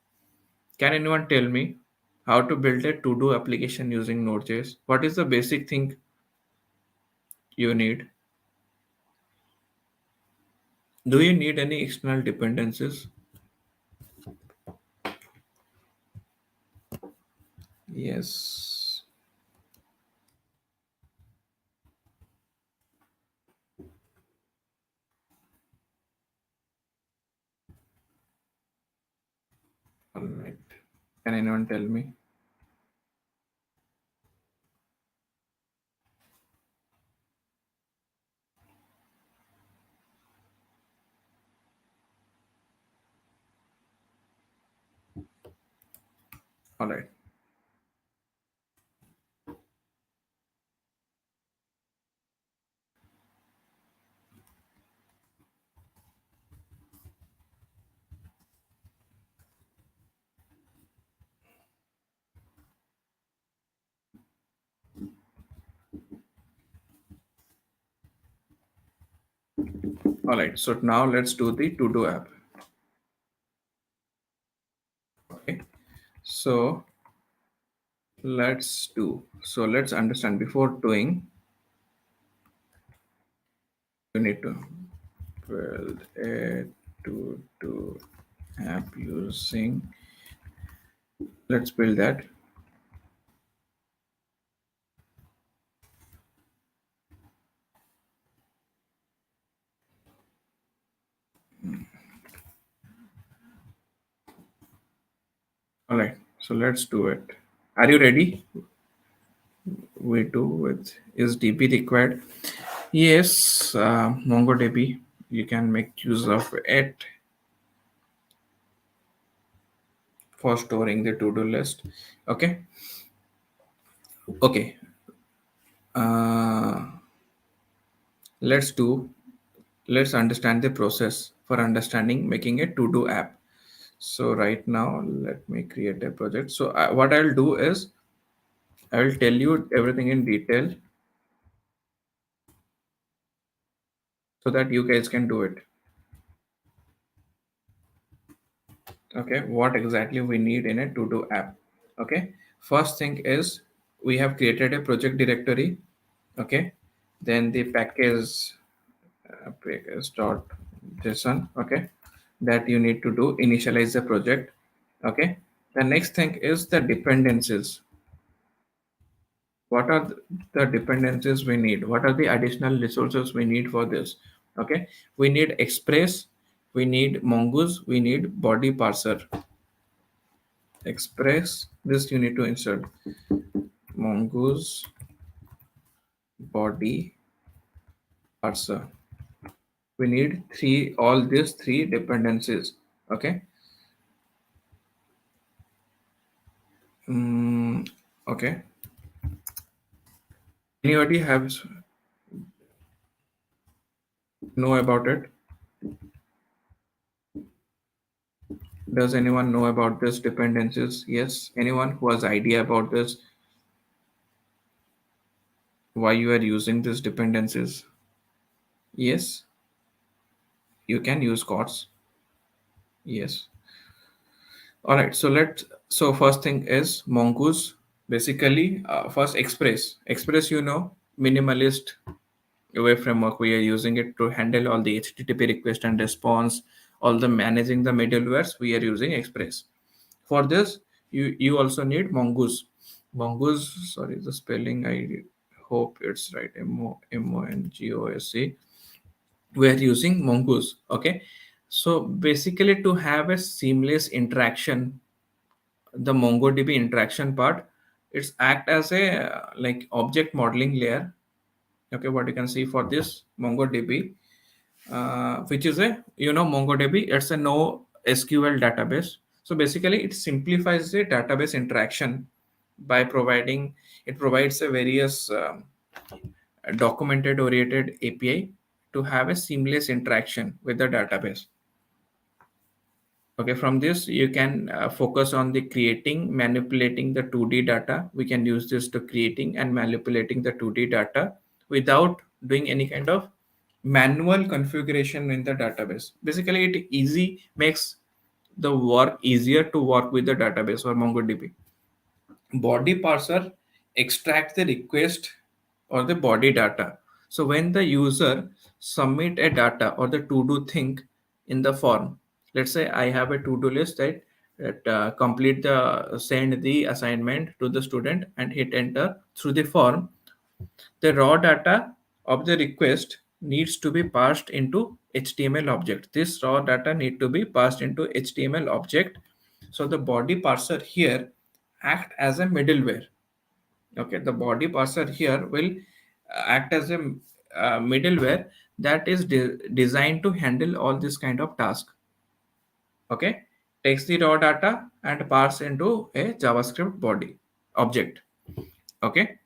Can anyone tell me how to build a to-do application using Node.js? What is the basic thing you need? Do you need any external dependencies? Yes. All right. Can anyone tell me? All right. All right. So now let's do the to do app. Okay. So let's understand before doing, you need to build a to do app using, let's build that. All right. So let's do it. Are you ready? We do with is DB required? Yes, MongoDB. You can make use of it for storing the to-do list. Okay. Okay. Uh, let's do. Let's understand the process for understanding making a to-do app. So right now, let me create a project. So what I'll do is I will tell you everything in detail so that you guys can do it. Okay, what exactly we need in a to-do app. Okay, first thing is we have created a project directory. Okay, then the package dot json. Okay, that you need to do initialize the project. Okay, the next thing is the dependencies. What are the dependencies we need? What are the additional resources we need for this? Okay, we need express, we need mongoose, we need body parser. Express, this you need to insert mongoose body parser. We need all these three dependencies. Okay. Mm, okay. Anybody has know about it? Does anyone know about this dependencies? Yes. Anyone who has idea about this? Why you are using these dependencies? Yes. You can use chords. Yes. All right. So first thing is mongoose. Basically, first Express. Express, minimalist web framework. We are using it to handle all the HTTP request and response, all the managing the middlewares. We are using Express. For this, you also need mongoose. Mongoose. Sorry, the spelling. I hope it's right. Mongoose. We are using mongoose. Okay. So basically, to have a seamless interaction, the MongoDB interaction part, it's act as a like object modeling layer. Okay, what you can see for this MongoDB, which is a MongoDB, it's a no SQL database. So basically it simplifies the database interaction by providing, it provides a various documented oriented API to have a seamless interaction with the database. Okay, from this you can focus on the creating, manipulating the 2D data. We can use this to creating and manipulating the 2D data without doing any kind of manual configuration in the database. Basically, it easy makes the work easier to work with the database or MongoDB. Body parser extract the request or the body data. So when the user submit a data or the to do thing in the form, let's say I have a to do list that complete the send the assignment to the student and hit enter through the form. The raw data of the request needs to be passed into HTML object. This raw data need to be passed into HTML object. So the body parser here act as a middleware. Okay, the body parser here will act as a middleware that is designed to handle all this kind of task. Okay, takes the raw data and parse into a JavaScript body object. Okay,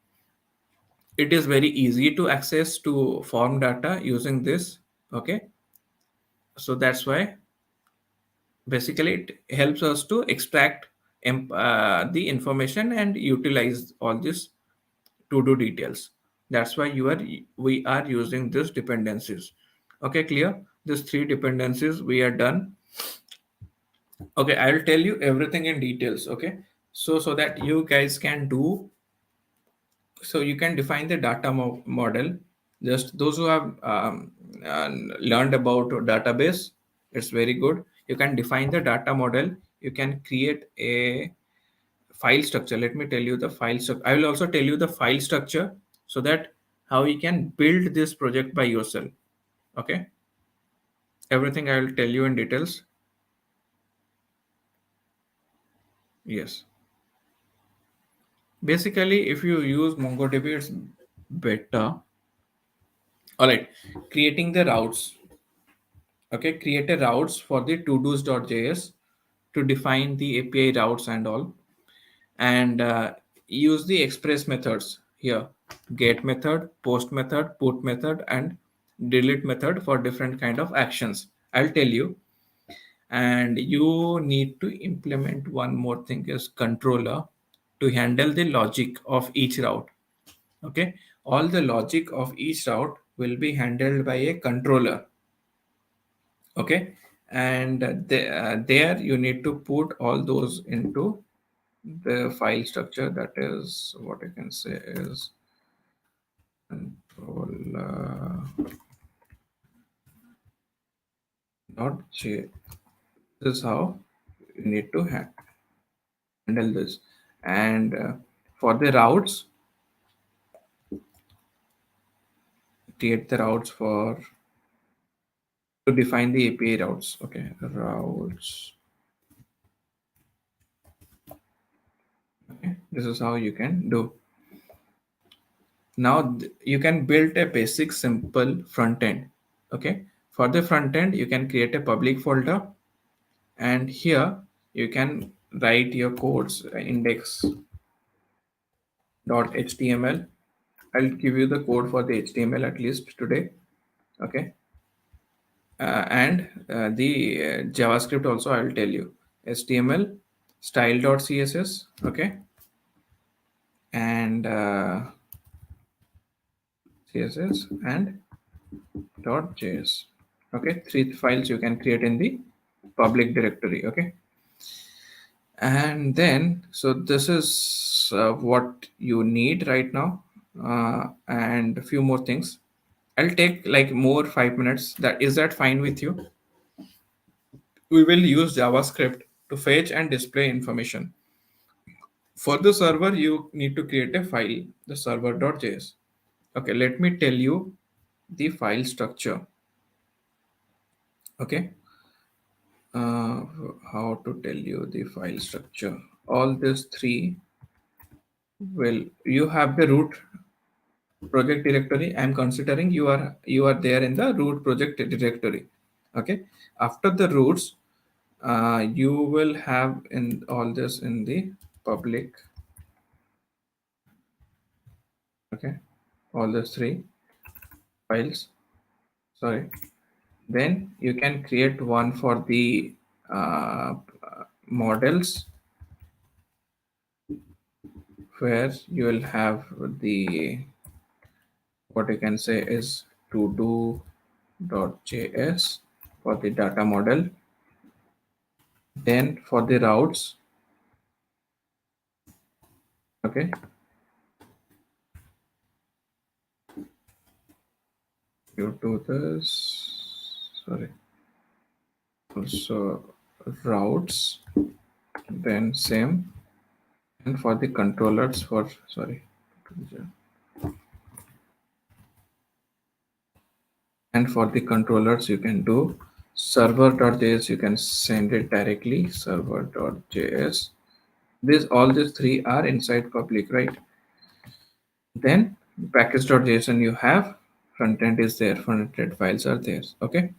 it is very easy to access to form data using this. Okay, so that's why basically it helps us to extract the information and utilize all this to do details. That's why we are using these dependencies. Okay, clear? These three dependencies we are done. Okay, I'll tell you everything in details. Okay, so that you guys can do, so you can define the data model. Just those who have uh, learned about database, it's very good. You can define the data model. You can create a file structure. Let me tell you the file structure. I will also tell you the file structure, so that how you can build this project by yourself. Okay, everything I will tell you in details. Yes, basically if you use MongoDB, it's better. All right, creating the routes. Okay, create a routes for the todos.js to define the API routes and all, and use the express methods here: get method, post method, put method, and delete method for different kind of actions. I'll tell you. And you need to implement one more thing is controller to handle the logic of each route. Okay, all the logic of each route will be handled by a controller. Okay, and there you need to put all those into the file structure. That is what I can say is controller dot j. This is how you need to handle this. And for the routes, create the routes for to define the API routes. Okay, routes. Okay, this is how you can do. Now you can build a basic simple front end. Okay, for the front end you can create a public folder, and here you can write your codes index.html. I'll give you the code for the HTML at least today. Okay, and the JavaScript also I'll tell you. HTML style.css. Okay, and CSS and .js. Okay, three files you can create in the public directory. Okay, and then so this is what you need right now, and a few more things. I'll take like more 5 minutes. That is that fine with you? We will use JavaScript to fetch and display information. For the server, you need to create a file, the server.js. Okay, let me tell you the file structure. Okay, uh, how to tell you the file structure. All these three will, you have the root project directory. I'm considering you are there in the root project directory. Okay, after the roots, you will have in all this in the public. Okay, all these three files. Sorry. Then you can create one for the models, where you will have the, what you can say is to do.js for the data model. Then for the routes, okay, you do this. Sorry. So routes, then same, and for the controllers for, sorry, and for the controllers you can do server.js. You can send it directly server.js. This, all these three are inside public, right? Then package.json you have, front end is there, front end files are there. Okay,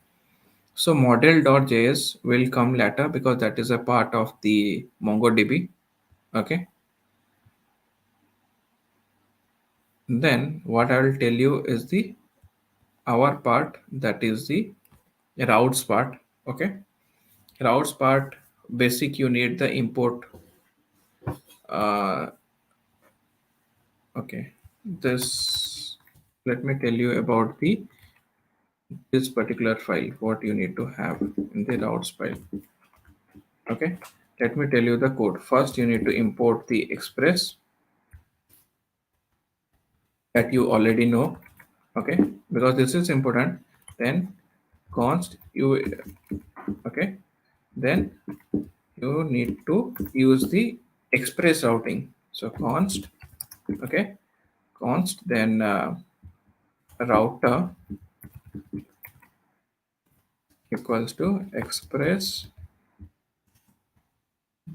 So model.js will come later because that is a part of the MongoDB. Okay. Then what I will tell you is the our part, that is the routes part. Okay. Routes part, basic, you need the import. Uh, okay. This, let me tell you about the this particular file, what you need to have in the routes file. Okay. Let me tell you the code. First, you need to import the express that you already know. Okay, because this is important. Then const you, okay, then you need to use the express routing. So const, okay, const, then router equals to express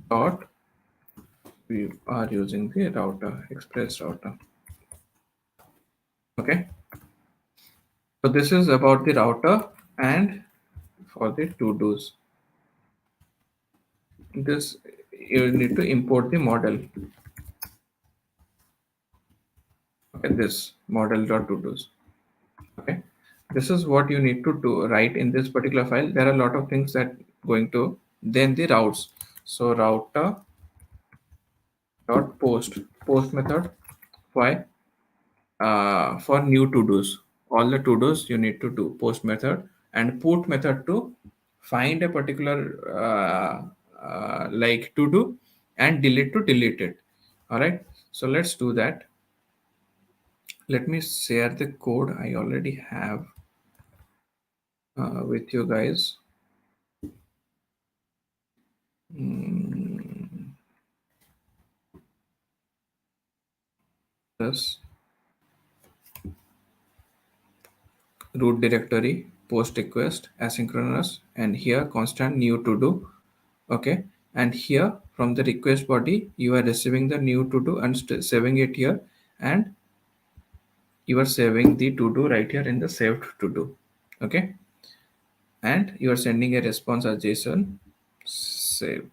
dot, we are using the router, express router. Okay, so this is about the router. And for the to do's, this you need to import the model. Okay, this model dot to do's. Okay, this is what you need to do write in this particular file. There are a lot of things that going to, then the routes. So router dot post method. Why? For new to do's, all the to do's you need to do post method, and put method to find a particular like to do, and delete to delete it. All right, so let's do that. Let me share the code I already have with you guys. Mm, this root directory, post request, asynchronous, and here constant new to do. Okay, and here from the request body, you are receiving the new to do and saving it here, and you are saving the to do right here in the saved to do. Okay, and you are sending a response as JSON saved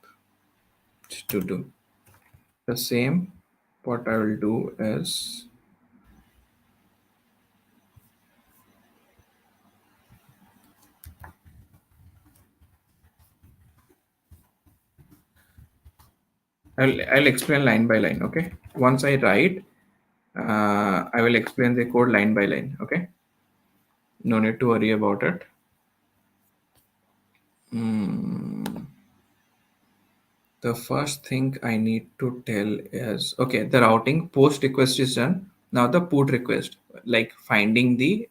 to do. The same, what I will do is I'll explain line by line. Okay, once I write, I will explain the code line by line. Okay, no need to worry about it. Mm, the first thing I need to tell is, okay, the routing post request is done. Now the put request, like finding the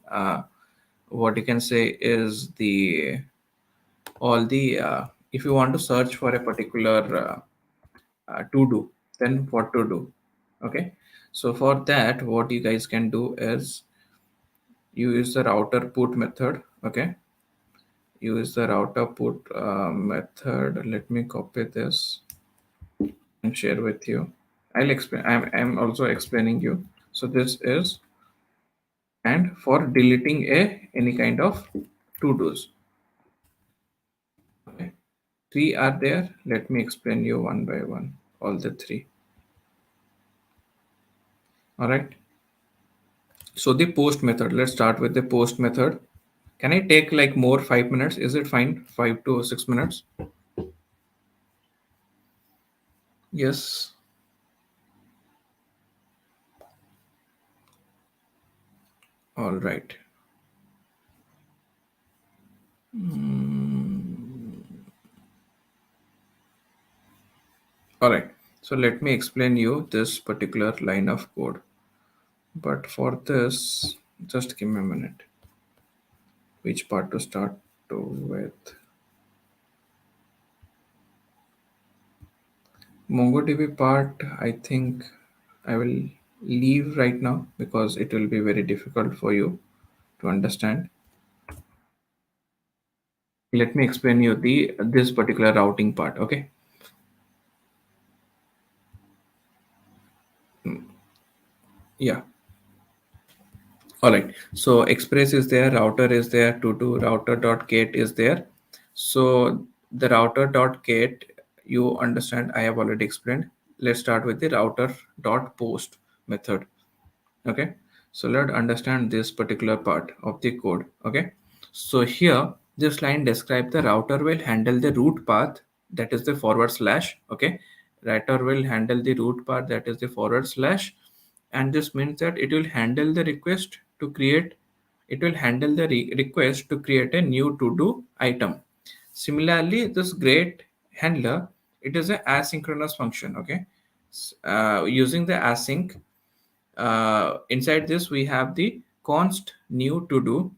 what you can say is the all the if you want to search for a particular to do, then what to do. Okay, so for that, what you guys can do is you use the router put method. Okay, use the router put method. Let me copy this and share with you. I'll explain. I'm also explaining you. So this is, and for deleting a any kind of to dos. Okay, three are there. Let me explain you one by one all the three. All right. So the post method. Let's start with the post method. Can I take like more 5 minutes? Is it fine? 5 to 6 minutes? Yes. All right. All right. So let me explain you this particular line of code. But for this, just give me a minute. Which part to start to with? MongoDB part, I think I will leave right now because it will be very difficult for you to understand. Let me explain you the this particular routing part. Okay. Yeah. All right. So express is there, router is there, to router dot get is there. So the router dot get, you understand, I have already explained. Let's start with the router dot post method. Okay. So let's understand this particular part of the code. Okay. So here this line describes the router will handle the root path, that is the forward slash. Okay. Router will handle the root path, that is the forward slash, and this means that it will handle the request to create, it will handle the request to create a new to do item. Similarly, this great handler, it is a asynchronous function. Okay. Using the async, inside this we have the const new to do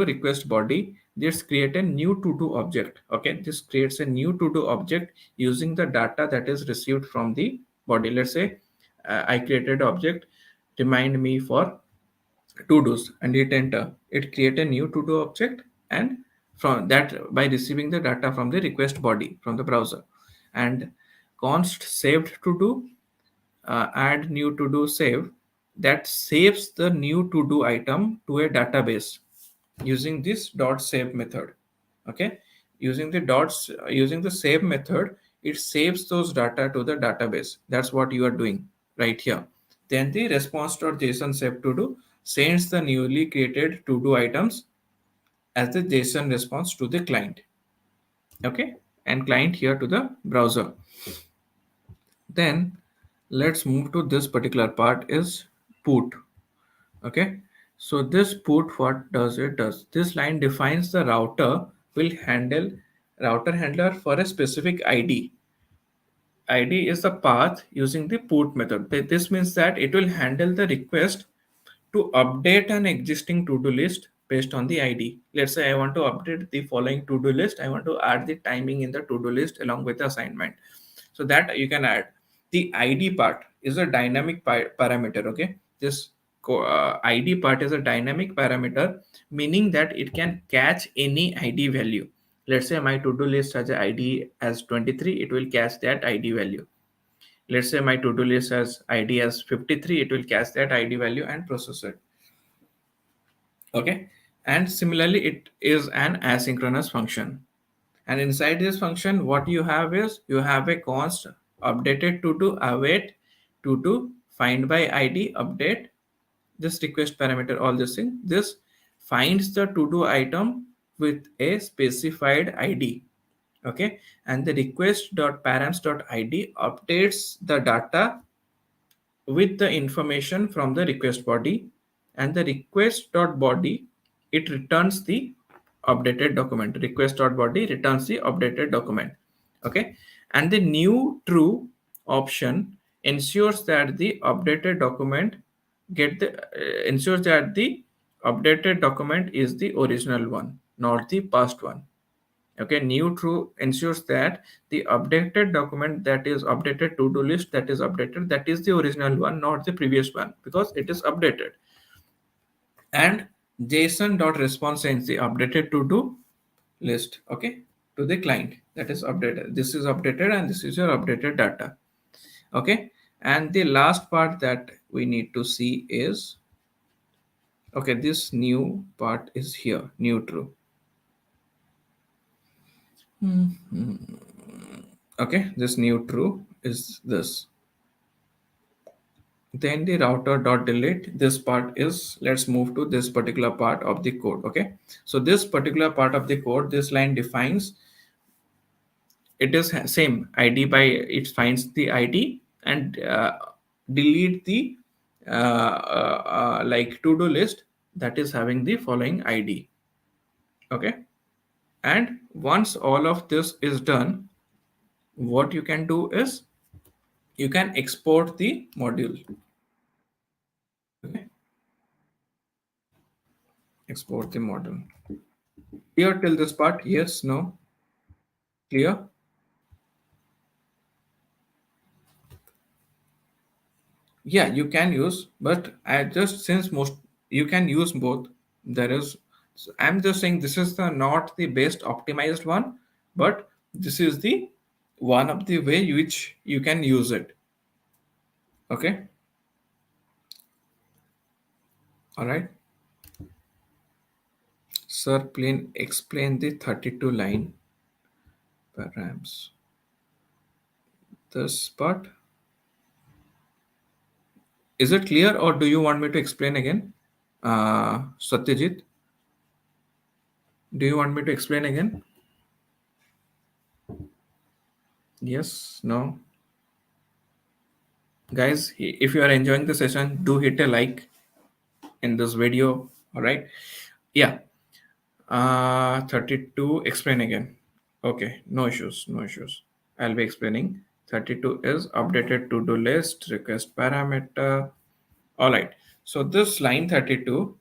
request body. This create a new to do object. Okay, this creates a new to do object using the data that is received from the body. Let's say I created object remind me for to do's and hit enter. It create a new to do object, and from that, by receiving the data from the request body from the browser. And const saved to do, add new to do save, that saves the new to do item to a database using this dot save method. Okay, using the save method, it saves those data to the database. That's what you are doing right here. Then the response.json save to do sends the newly created to do items as the JSON response to the client. Okay, and client here to the browser. Then let's move to this particular part is put. Okay, so this put, what does it does, this line defines the will handle router handler for a specific id is the path using the put method. This means that it will handle the request to update an existing to-do list based on the id. Let's say I want to update the following to-do list, I want to add the timing in the to-do list along with the assignment, so that you can add. The id part is a dynamic parameter. Okay, this id part is a dynamic parameter, meaning that it can catch any id value. Let's say my to-do list has a id as 23, it will catch that id value. Let's say my to-do list has id as 53, it will catch that id value and process it. Okay, and similarly it is an asynchronous function. And inside this function, what you have is you have a const updated to do await to do find by id update this request parameter, all this thing. This finds the to do item with a specified id. Okay, and the request.params.id updates the data with the information from the request body, and the request.body, it returns the updated document. Request.body returns the updated document. Okay, and the new true option ensures that the updated document ensures that the updated document is the original one, not the past one. Okay, new true ensures that the updated document, that is updated to do list, that is updated, that is the original one, not the previous one, because it is updated. And json.response sends the updated to do list, okay, to the client, that is updated. This is updated and this is your updated data. Okay, and the last part that we need to see is, okay, this new part is here, new true. Okay, this new true is this. Then the router dot delete, this part is, let's move to this particular part of the code. Okay, so this particular part of the code, this line defines, it is same id by, it finds the id and delete the like to do list that is having the following id. Okay, and once all of this is done, what you can do is you can export the module. Okay, export the module. Clear till this part? Yes, no? Clear? Yeah, you can use, but I just, since most, you can use both. There is, so I'm just saying this is the not the best optimized one, but this is the one of the way which you can use it. Okay. All right. Sir, please explain the 32 line params. This part, is it clear or do you want me to explain again? Satyajit, do you want me to explain again? Yes, no. Guys, if you are enjoying the session, do hit a like in this video. All right. Yeah. 32, explain again. Okay, no issues, no issues. I'll be explaining. 32 is updated to-do list, request parameter. All right. So this line 32,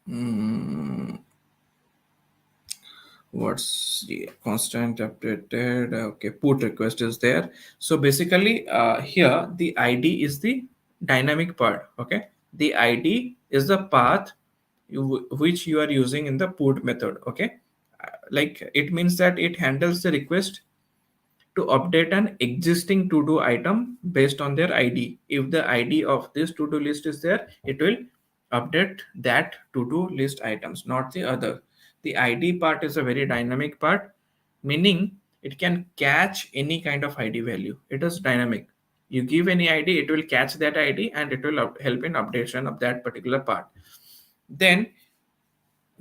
mm, what's the constant updated? Okay, put request is there. So basically, here the ID is the dynamic part. Okay, the ID is the path which you are using in the put method. Okay, like it means that it handles the request to update an existing to-do item based on their ID. If the ID of this to-do list is there, it will update that to-do list items, not the other. The ID part is a very dynamic part, meaning it can catch any kind of ID value. It is dynamic. You give any ID, it will catch that ID and it will help in updation of that particular part. Then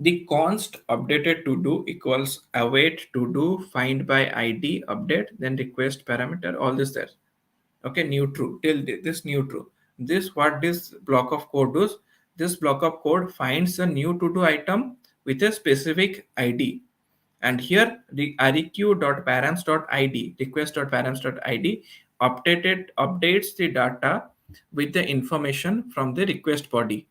the const updated to do equals await to do find by ID update, then request parameter, all this there. Okay, new true till this new true. This what this block of code does. This block of code finds a new to do item with a specific ID. And here the req.params.id request.params.id updates the data with the information from the request body.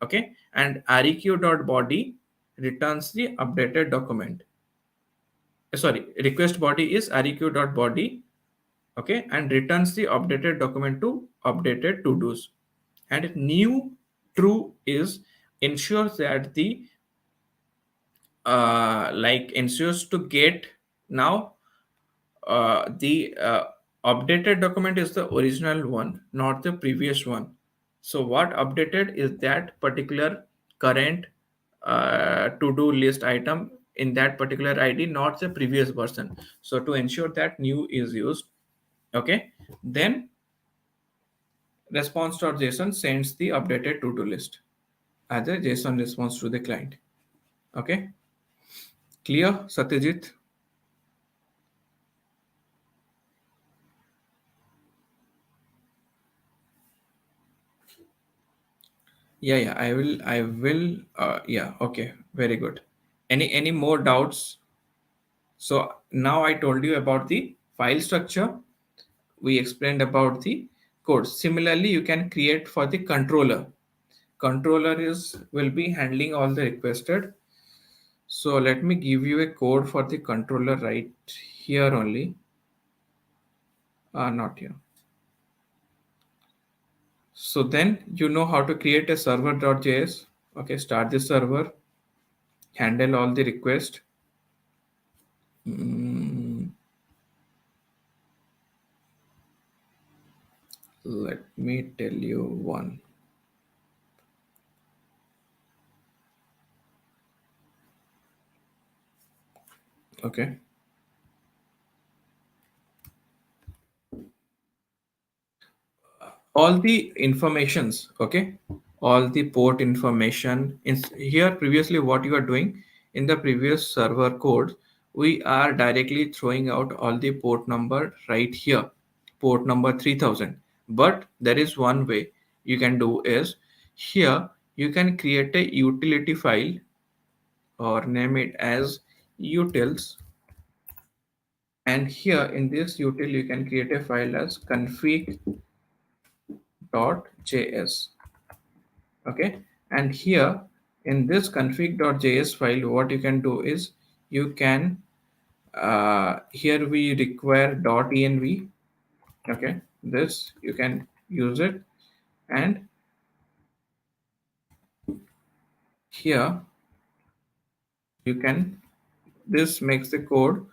Okay, and req.body returns the updated document. Sorry, request body is req.body. Okay, and returns the updated document to updated to dos. And new true is ensures that the like ensures to get now the updated document is the original one, not the previous one. So what updated is that particular current to-do list item in that particular ID, not the previous version. So to ensure that new is used, okay, then response.json sends the updated to-do list as a JSON response to the client. Okay, clear, Satyajit? Yeah, I will yeah, okay, very good. Any more doubts? So now I told you about the file structure. We explained about the code. Similarly, you can create for the controller. Controller is will be handling all the requested. So let me give you a code for the controller right here only. Not here. So then you know how to create a server.js. Okay, start the server, handle all the request. Mm, let me tell you one. Okay. All the informations, okay, all the port information in here previously what you are doing in the previous server code, we are directly throwing out all the port number right here, port number 3000. But there is one way you can do is here you can create a utility file or name it as utils, and here in this util you can create a file as config.js. Okay, and here in this config.js file what you can do is you can here we require .env. Okay, this you can use it, and here you can, this makes the code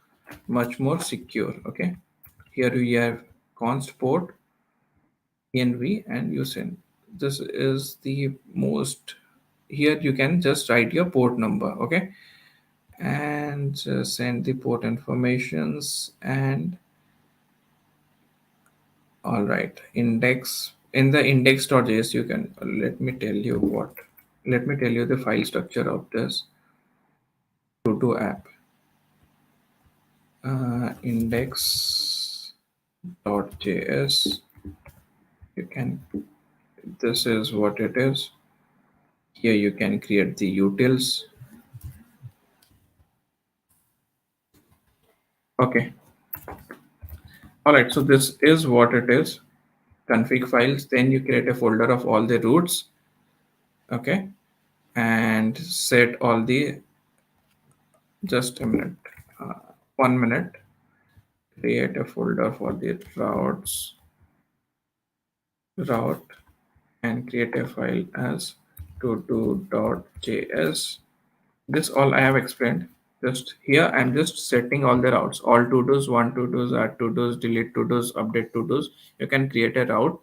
much more secure. Okay, here we have const port env and you send this is the most. Here you can just write your port number, okay, and just send the port informations. And all right, index, in the index.js you can, let me tell you what, let me tell you the file structure of this to do app. Index.js, you can, this is what it is. Here you can create the utils. Okay, all right, so this is what it is. Config files, then you create a folder of all the roots, okay, and set all the, just a minute, uh, 1 minute, create a folder for the route, and create a file as to-do.js. This all I have explained. Just here I'm just setting all the routes, all to-dos, one to-dos, add to-dos, delete to-dos, update to-dos. You can create a route,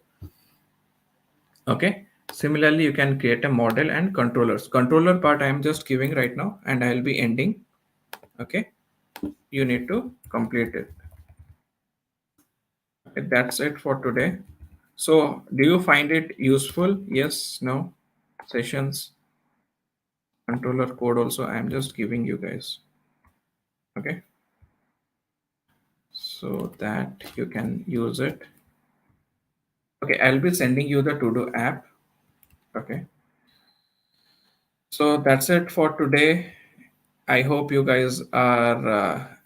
okay. Similarly, you can create a model and controllers. Controller part I'm just giving right now, and I'll be ending, okay. You need to complete it. Okay, that's it for today. So do you find it useful? Yes, no? Sessions, controller code also I'm just giving you guys, okay, so that you can use it. Okay, I'll be sending you the to do app, okay. So that's it for today. I hope you guys are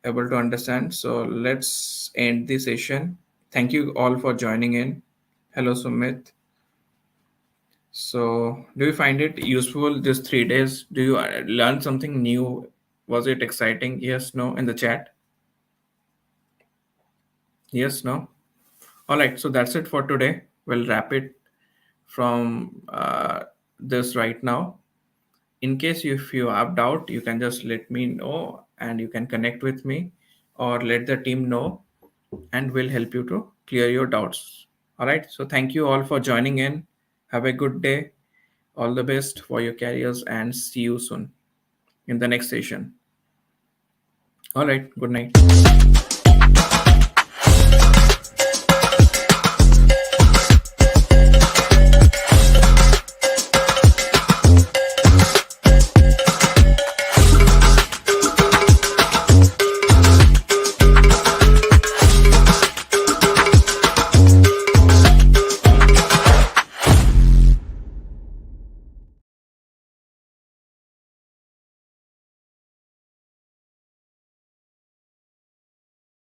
able to understand. So let's end the session. Thank you all for joining in. Hello, Sumit. So, do you find it useful this 3 days? Do you learn something new? Was it exciting? Yes, no, in the chat. Yes, no. All right. So that's it for today. We'll wrap it from this right now. In case if you have doubt, you can just let me know and you can connect with me or let the team know, and we'll help you to clear your doubts. All right. So thank you all for joining in. Have a good day. All the best for your careers and see you soon in the next session. All right. Good night.